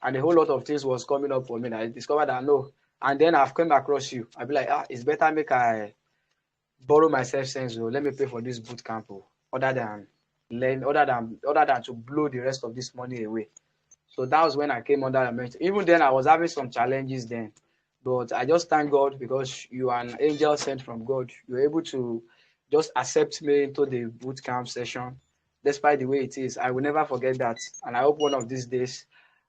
and a whole lot of things was coming up for me. I discovered that no, and then I've come across you. I'll be like, it's better make I borrow myself sense. Oh, let me pay for this boot camp. Oh, other than to blow the rest of this money away. So that was when I came under your mentor. Even then, I was having some challenges then. But I just thank God because you are an angel sent from God. You were able to just accept me into the boot camp session, despite the way it is. I will never forget that. And I hope one of these days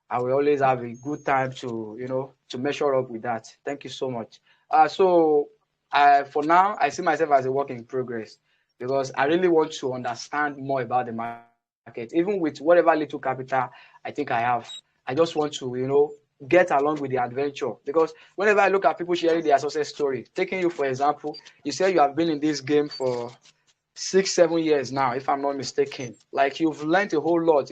I will always have a good time to measure up with that. Thank you so much. For now, I see myself as a work in progress because I really want to understand more about the market, even with whatever little capital I think I have. I just want to, get along with the adventure because whenever I look at people sharing their success story, taking you for example, you say you have been in this game for 6 7 years now, if I'm not mistaken. Like you've learned a whole lot.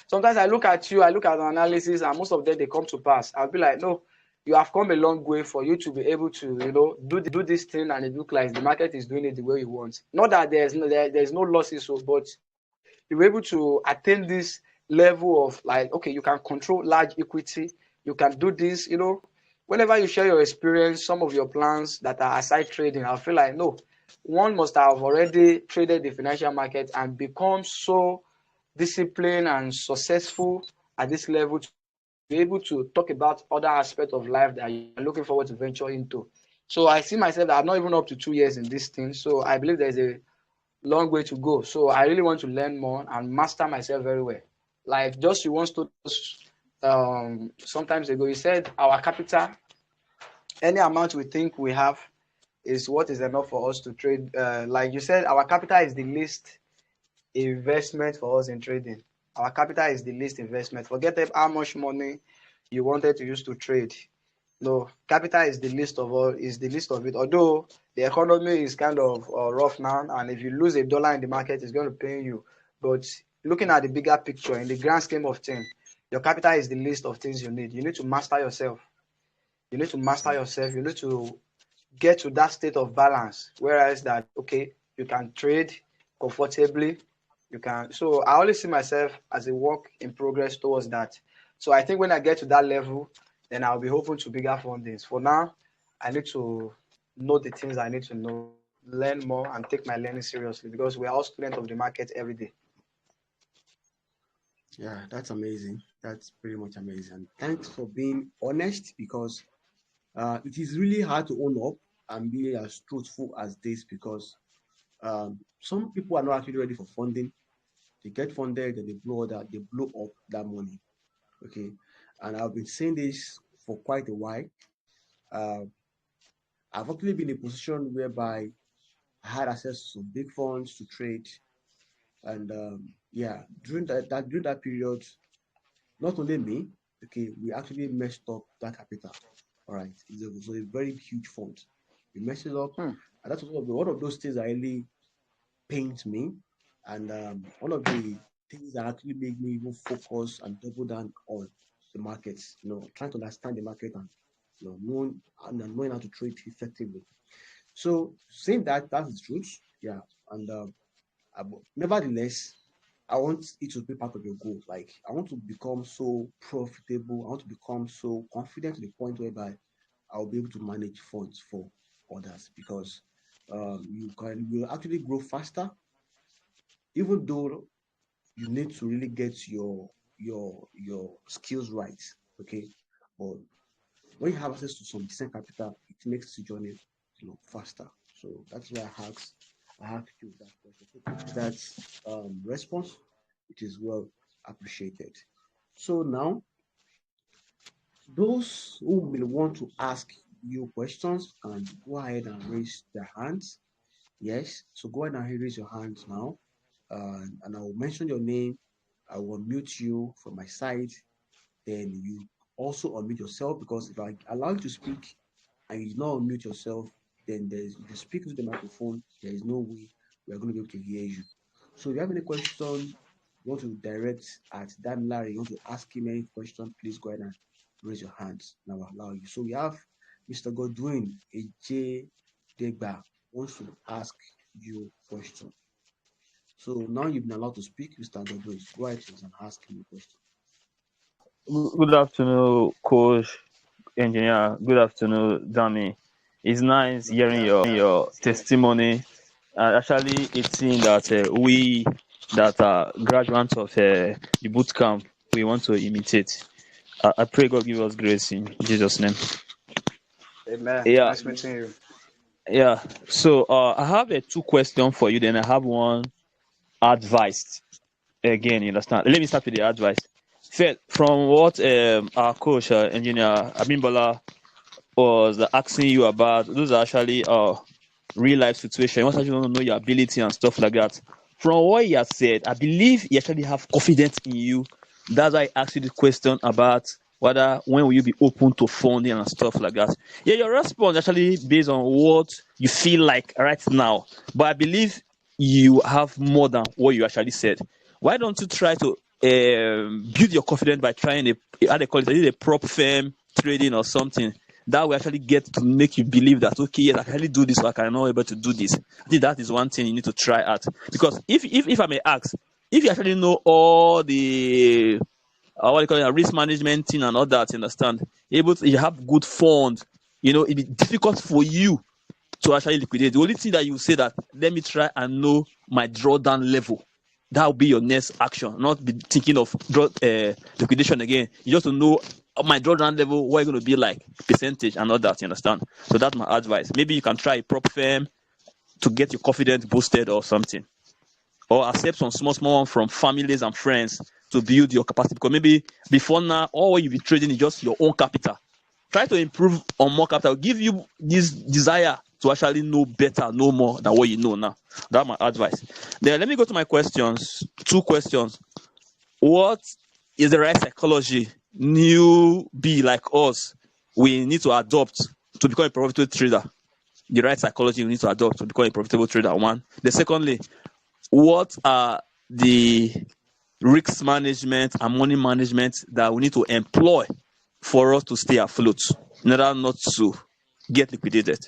Sometimes I look at you, I look at the analysis, and most of them they come to pass. I'll be like, no, you have come a long way for you to be able to, do this thing, and it look like the market is doing it the way you want. Not that there's no losses, but you're able to attain this level of like, okay, you can control large equity, you can do this. Whenever you share your experience, some of your plans that are aside trading, I feel like no, one must have already traded the financial market and become so disciplined and successful at this level to be able to talk about other aspects of life that you are looking forward to venture into. So I see myself that I'm not even up to 2 years in this thing. So I believe there's a long way to go. So I really want to learn more and master myself very well. Like just you once told us sometimes ago, you said our capital, any amount we think we have is what is enough for us to trade. Like you said, our capital is the least investment for us in trading. Our capital is the least investment. Forget how much money you wanted to use to trade. No, capital is the least of all, is the least of it. Although the economy is kind of rough now, and if you lose $1 in the market, it's going to pay you. But looking at the bigger picture, in the grand scheme of things, your capital is the least of things you need. You need to master yourself. You need to master yourself. You need to get to that state of balance. Whereas that, okay, you can trade comfortably. You can. So I always see myself as a work in progress towards that. So I think when I get to that level, then I'll be open to bigger fundings. For now, I need to know the things I need to know, learn more, and take my learning seriously because we are all students of the market every day. Yeah, that's amazing. That's pretty much amazing. And thanks for being honest because it is really hard to own up and be as truthful as this because some people are not actually ready for funding. They get funded and they blow up that money. Okay. And I've been saying this for quite a while. Uh, I've actually been in a position whereby I had access to some big funds to trade. And yeah, during that period, not only me, okay, we actually messed up that capital. All right. It was a very huge fund. We messed it up. Hmm. And that's one of those things that really pains me. And one of the things that actually make me even focus and double down on the markets, trying to understand the market and knowing how to trade effectively. So saying that that's the truth, yeah. And nevertheless, I want it to be part of your goal. Like I want to become so profitable. I want to become so confident to the point whereby I'll be able to manage funds for others because you will actually grow faster, even though you need to really get your skills right. Okay, but when you have access to some decent capital, it makes the journey faster. So that's why I asked you that question. So thank you for that response. It is well appreciated. So now those who will want to ask you questions can go ahead and raise their hands. Yes, so go ahead and raise your hands now, and I will mention your name. I will mute you from my side. Then you also unmute yourself, because if I allow you to speak and you do not unmute yourself, then if you speak into the microphone, there is no way we are going to be able to hear you. So if you have any question you want to direct at Damilare, you want to ask him any question, please go ahead and raise your hands and I will allow you. So we have Mr. Godwin AJ Degba wants to ask you a question. So now you've been allowed to speak, Mr. Godwin. Go ahead please and ask him a question. Good afternoon, coach, engineer. Good afternoon, Dami. It's nice Good hearing afternoon. your testimony. Actually, it's seeing that we that are graduates of the boot camp, we want to imitate. I pray God give us grace in Jesus' name. Amen. Yeah, Nice meeting you. yeah. So I have two questions for you. Then I have one advice. Again, you understand? Let me start with the advice. First, from what our coach, engineer Abimbola, was asking you about, those are actually real life situation. You want actually want to know your ability and stuff like that. From what he has said, I believe he actually have confidence in you. That's why I asked you the question about whether when will you be open to funding and stuff like that. Yeah, your response actually based on what you feel like right now. But I believe you have more than what you actually said. Why don't you try to build your confidence by trying how they call it, a prop firm trading or something that will actually get to make you believe that, okay, yes, I can actually do this, or I can not able to do this. I think that is one thing you need to try at. Because if I may ask, if you actually know all the what do you call it, risk management thing and all that, you understand, you have good fund, it'd be difficult for you to actually liquidate. The only thing that you say that, let me try and know my drawdown level. That will be your next action, not be thinking of liquidation again. You just to know my drawdown level, what it's going to be like, percentage and all that, you understand? So that's my advice. Maybe you can try a prop firm to get your confidence boosted or something. Or accept some small one from families and friends to build your capacity. Because maybe before now, all what you be trading is just your own capital. Try to improve on more capital. Give you this desire to actually know better, know more than what you know now. That's my advice. Then let me go to my questions. Two questions. What is the right psychology newbie like us we need to adopt to become a profitable trader? The right psychology we need to adopt to become a profitable trader. One. The secondly, what are the risk management and money management that we need to employ for us to stay afloat in order not to get liquidated?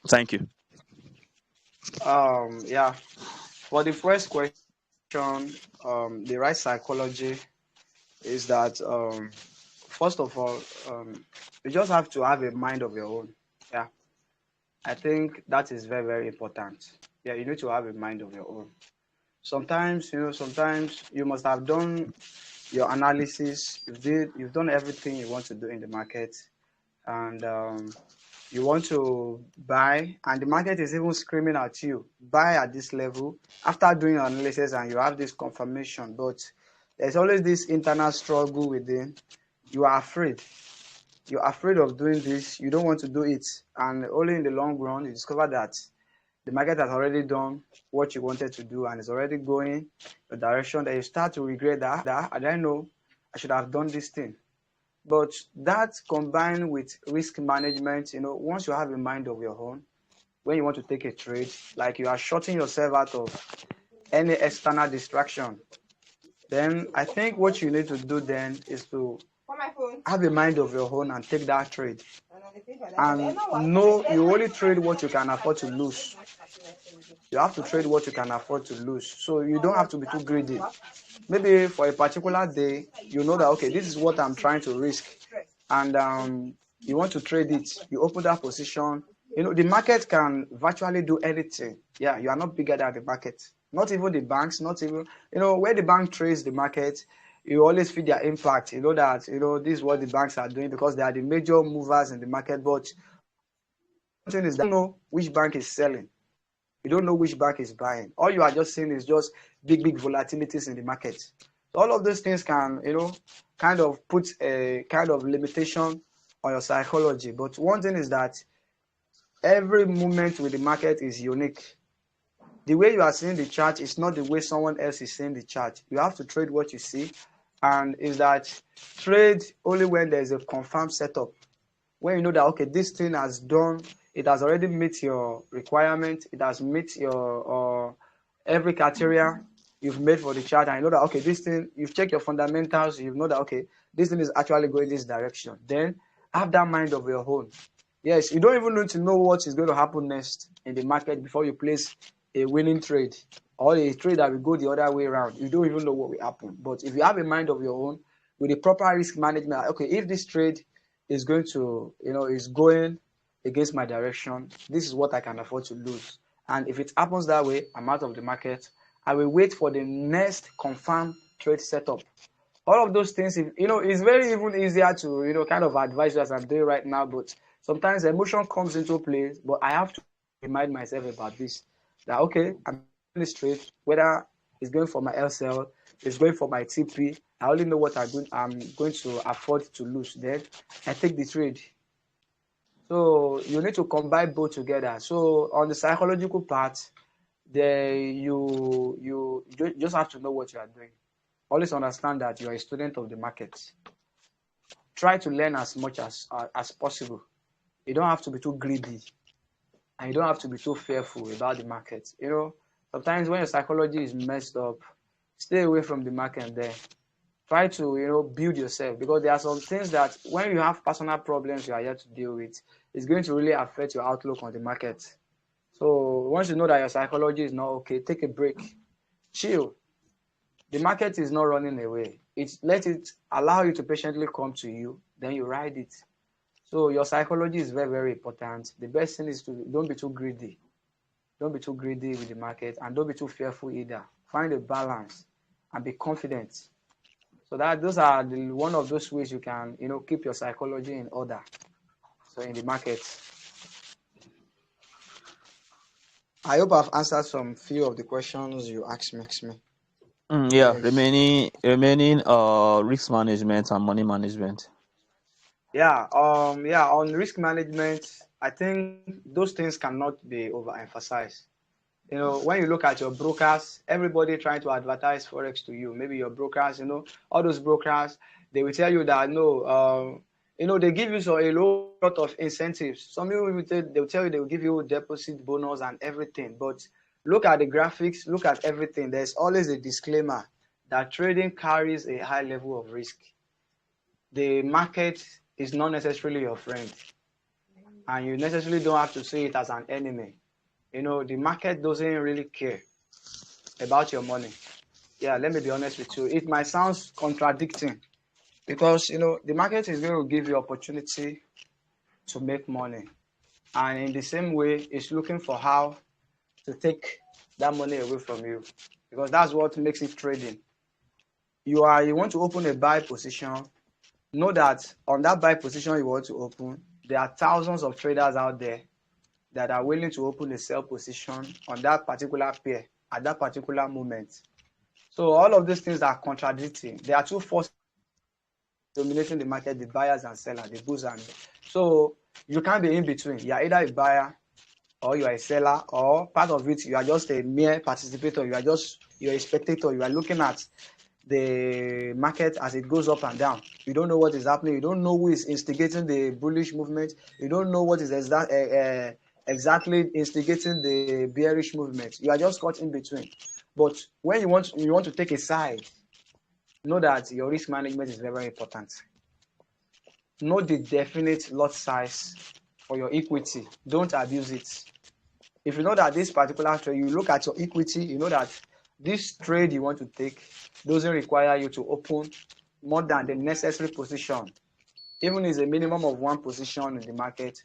Thank you. Yeah. For the first question, the right psychology is that first of all, you just have to have a mind of your own. Yeah. I think that is very, very important. Yeah, you need to have a mind of your own. Sometimes you must have done your analysis. You've done everything you want to do in the market, and you want to buy, and the market is even screaming at you, buy at this level. After doing your analysis and you have this confirmation, but there's always this internal struggle within. You are afraid. You're afraid of doing this. You don't want to do it, and only in the long run you discover that the market has already done what you wanted to do and is already going the direction that you start to regret that I don't know, I should have done this thing. But that combined with risk management, once you have a mind of your own, when you want to take a trade, like you are shutting yourself out of any external distraction, then I think what you need to do then is to have a mind of your own and take that trade. And know you only trade what you can afford to lose. You have to trade what you can afford to lose. So you don't have to be too greedy. Maybe for a particular day, you know that, okay, this is what I'm trying to risk. And you want to trade it. You open that position. The market can virtually do anything. Yeah, you are not bigger than the market. Not even the banks, not even, where the bank trades the market, you always feel their impact. You know that, this is what the banks are doing because they are the major movers in the market. But one thing is that you don't know which bank is selling. You don't know which bank is buying. All you are just seeing is just big volatilities in the market. So all of those things can, kind of put a kind of limitation on your psychology. But one thing is that every movement with the market is unique. The way you are seeing the chart is not the way someone else is seeing the chart. You have to trade what you see, and is that trade only when there is a confirmed setup. When you know that, okay, this thing has done, it has already met your requirement, it has met your every criteria you've made for the chart, and you know that, okay, this thing, you've checked your fundamentals, you know that, okay, this thing is actually going this direction. Then have that mind of your own. Yes, you don't even need to know what is going to happen next in the market before you place a winning trade or a trade that will go the other way around. You don't even know what will happen. But if you have a mind of your own with a proper risk management, okay, if this trade is going to, is going against my direction, this is what I can afford to lose. And if it happens that way, I'm out of the market. I will wait for the next confirmed trade setup. All of those things, it's very even easier to, kind of advise you as I'm doing right now, but sometimes emotion comes into play, but I have to remind myself about this, that, okay, I'm doing this trade, whether it's going for my LCL, it's going for my TP, I only know what I'm going to afford to lose, then I take the trade. So you need to combine both together. So on the psychological part, you just have to know what you are doing. Always understand that you are a student of the market. Try to learn as much as possible. You don't have to be too greedy, and you don't have to be too fearful about the market. Sometimes when your psychology is messed up, stay away from the market there. Try to, build yourself, because there are some things that when you have personal problems you are here to deal with, it's going to really affect your outlook on the market. So once you know that your psychology is not okay, take a break. Chill. The market is not running away. Let it allow you to patiently come to you, then you ride it. So your psychology is very, very important. The best thing is to don't be too greedy. Don't be too greedy with the market, and don't be too fearful either. Find a balance and be confident. So those are one of those ways you can, keep your psychology in order. So in the market. I hope I've answered some few of the questions you asked me. Yeah, Yes. remaining risk management and money management. Yeah, on risk management, I think those things cannot be overemphasized. When you look at your brokers, everybody trying to advertise forex to you. Maybe your brokers, all those brokers, they will tell you that no, they give you a lot of incentives. Some people they will tell you they will give you deposit bonus and everything. But look at the graphics, look at everything. There's always a disclaimer that trading carries a high level of risk. The market is not necessarily your friend, and you necessarily don't have to see it as an enemy. The market doesn't really care about your money. Yeah, let me be honest with you. It might sound contradicting because, the market is going to give you opportunity to make money. And in the same way, it's looking for how to take that money away from you, because that's what makes it trading. You want to open a buy position. Know that on that buy position you want to open, there are thousands of traders out there that are willing to open a sell position on that particular pair at that particular moment. So all of these things are contradicting. There are two forces dominating the market: the buyers and sellers, the bulls and so you can't be in between. You are either a buyer or you are a seller, or part of it you are just a mere participator. You're a spectator. You are looking at the market as it goes up and down. You don't know what is happening. You don't know who is instigating the bullish movement. You don't know what is exactly instigating the bearish movement. You are just caught in between. But when you want to take a side, know that your risk management is very, very important. Know the definite lot size for your equity. Don't abuse it. If you know that this particular trade, you look at your equity, you know that this trade you want to take doesn't require you to open more than the necessary position. Even if it's a minimum of one position in the market,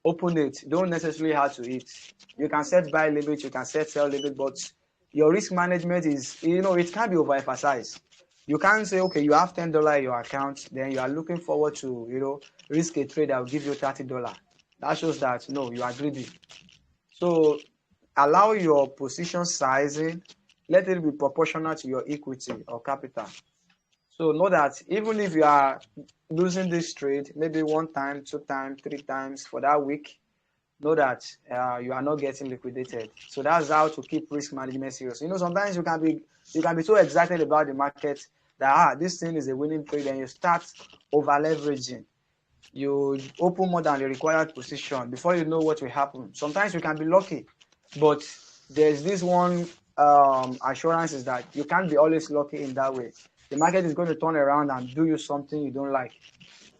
open it. Don't necessarily have to it. You can set buy limit, you can set sell limit, but your risk management is, it can't be overemphasized. You can't say, okay, you have $10 in your account, then you are looking forward to, risk a trade that will give you $30. That shows that, no, you are greedy. So allow your position sizing, let it be proportional to your equity or capital. So know that even if you are losing this trade, maybe 1 time, 2 times, 3 times for that week, know that you are not getting liquidated. So that's how to keep risk management serious. Sometimes you can be so excited about the market that this thing is a winning trade, and you start over leveraging. You open more than the required position. Before you know what will happen. Sometimes you can be lucky, but there's this one assurance is that you can't be always lucky in that way. The market is going to turn around and do you something you don't like.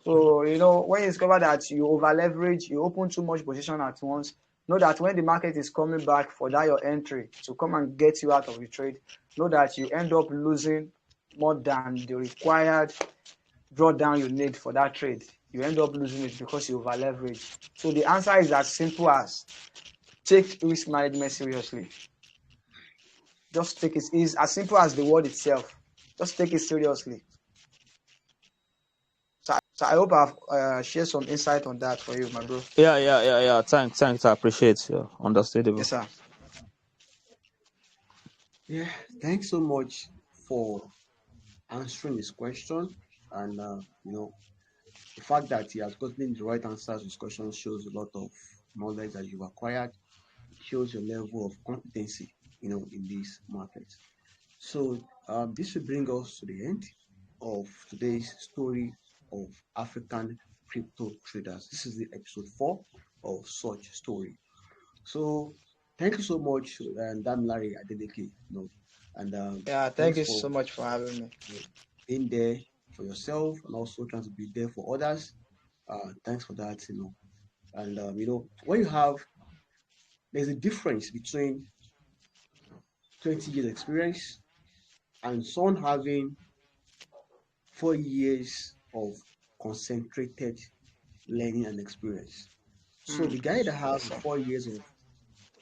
So, when you discover that you over leverage, you open too much position at once, know that when the market is coming back for that your entry to come and get you out of the trade, know that you end up losing more than the required drawdown you need for that trade. You end up losing it because you over leverage. So the answer is as simple as take risk management seriously. Just take it. It's as simple as the word itself. Just take it seriously. So I hope I've shared some insight on that for you, my bro. Yeah. Thanks. I appreciate. Understandable. Yes, sir. Yeah, thanks so much for answering this question. And the fact that he has gotten the right answers to this question shows a lot of knowledge that you've acquired. It shows your level of competency, in this market. So this will bring us to the end of today's story of African crypto traders. This is the episode 4 of such story. So thank you so much, Damilare Adeleke, and Yeah, thank thanks you for so much for having me. being there for yourself and also trying to be there for others. Thanks for that, And when you have, there's a difference between 20 years experience and someone having 4 years of concentrated learning and experience. So the guy that Yes, has sir. 4 years of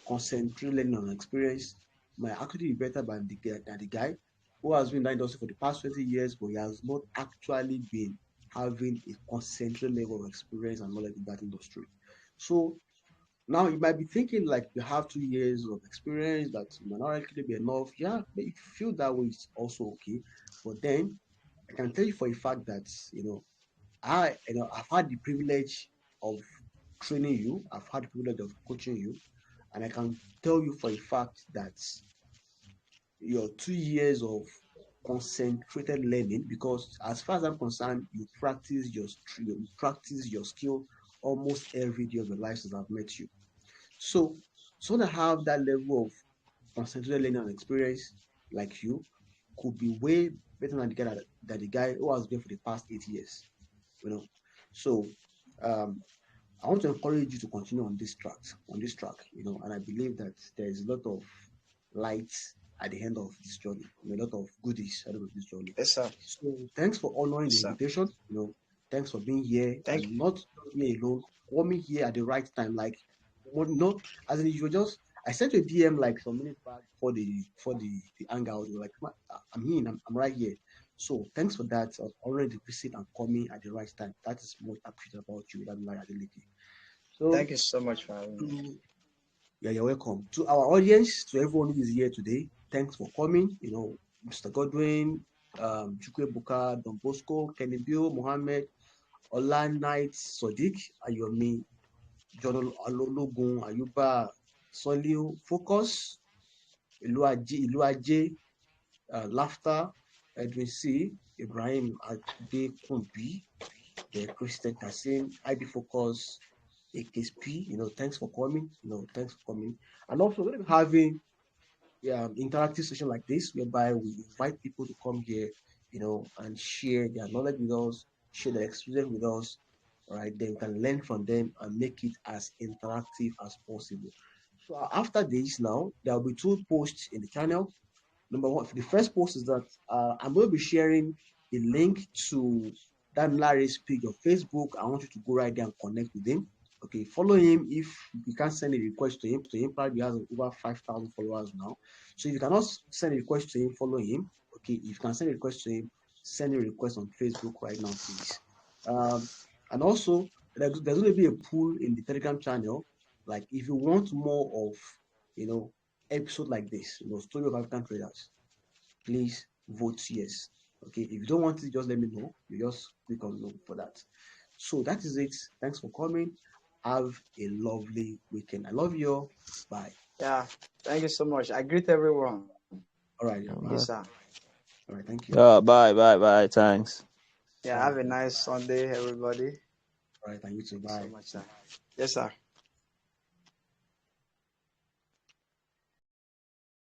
concentrated learning and experience might actually be better than the guy who has been in that industry for the past 20 years, but he has not actually been having a concentrated level of experience and knowledge in that industry. So now you might be thinking like you have 2 years of experience that might not actually be enough. Yeah, but if you feel that way, it's also okay. But then I can tell you for a fact that I've had the privilege of training you. I've had the privilege of coaching you, and I can tell you for a fact that your 2 years of concentrated learning, because as far as I'm concerned, you practice your skill almost every day of your life since I've met you. So, so to have that level of concentrated learning and experience like you could be way better than the guy who has been for the past 8 years. You know, so um, I want to encourage you to continue on this track. And I believe that there is a lot of light at the end of this journey, a lot of goodies at the end of this journey. Yes, sir. So thanks for honoring Yes, the sir. invitation. Thanks for being here Thank and not me alone, coming here at the right time. Like, no, as in you were just. I sent you a DM like some minutes back for the hangout. You're like, I'm here, I'm right here. So thanks for that. Honoring the visit and coming at the right time. That is what I appreciate about you, that Larry Adeleke. So thank you so much for having me. to yeah, you're welcome. To our audience, to everyone who is here today, thanks for coming. Mr. Godwin, Chukwebuka, Don Bosco, Kenny Bill, Mohammed, Ola Knight, Sodiq, Ayomi, John Alologun, Ayuba, Soliu, Focus, Iluaje, Laughter, Edwin C, Ibrahim Adekunbi, the Christian Kassim, ID Focus, AKSP. Thanks for coming. Thanks for coming. And also, we're going to be having interactive session like this, whereby we invite people to come here, and share their knowledge with us, share their experience with us. All right, then we can learn from them and make it as interactive as possible. So after this, now there will be 2 posts in the channel. Number one, the first post is that I'm going to be sharing a link to that Larry's page on Facebook. I want you to go right there and connect with him. Okay, follow him. If you can't send a request to him probably has over 5,000 followers now. So if you cannot send a request to him, follow him. Okay, if you can send a request to him, send a request on Facebook right now, please. And also, there's going to be a pool in the Telegram channel. Like, if you want more of, episode like this, story of African traders, please vote yes. Okay, if you don't want it, just let me know. You just click on no for that. So that is it. Thanks for coming. Have a lovely weekend. I love you all. Bye. Yeah, thank you so much. I greet everyone. All right. Yes, Bye. sir. All right. Thank you. Bye. Thanks. Yeah, All have right. a nice Sunday, everybody. All right. Thank you too. Thank you so Bye. much, sir. Yes, sir.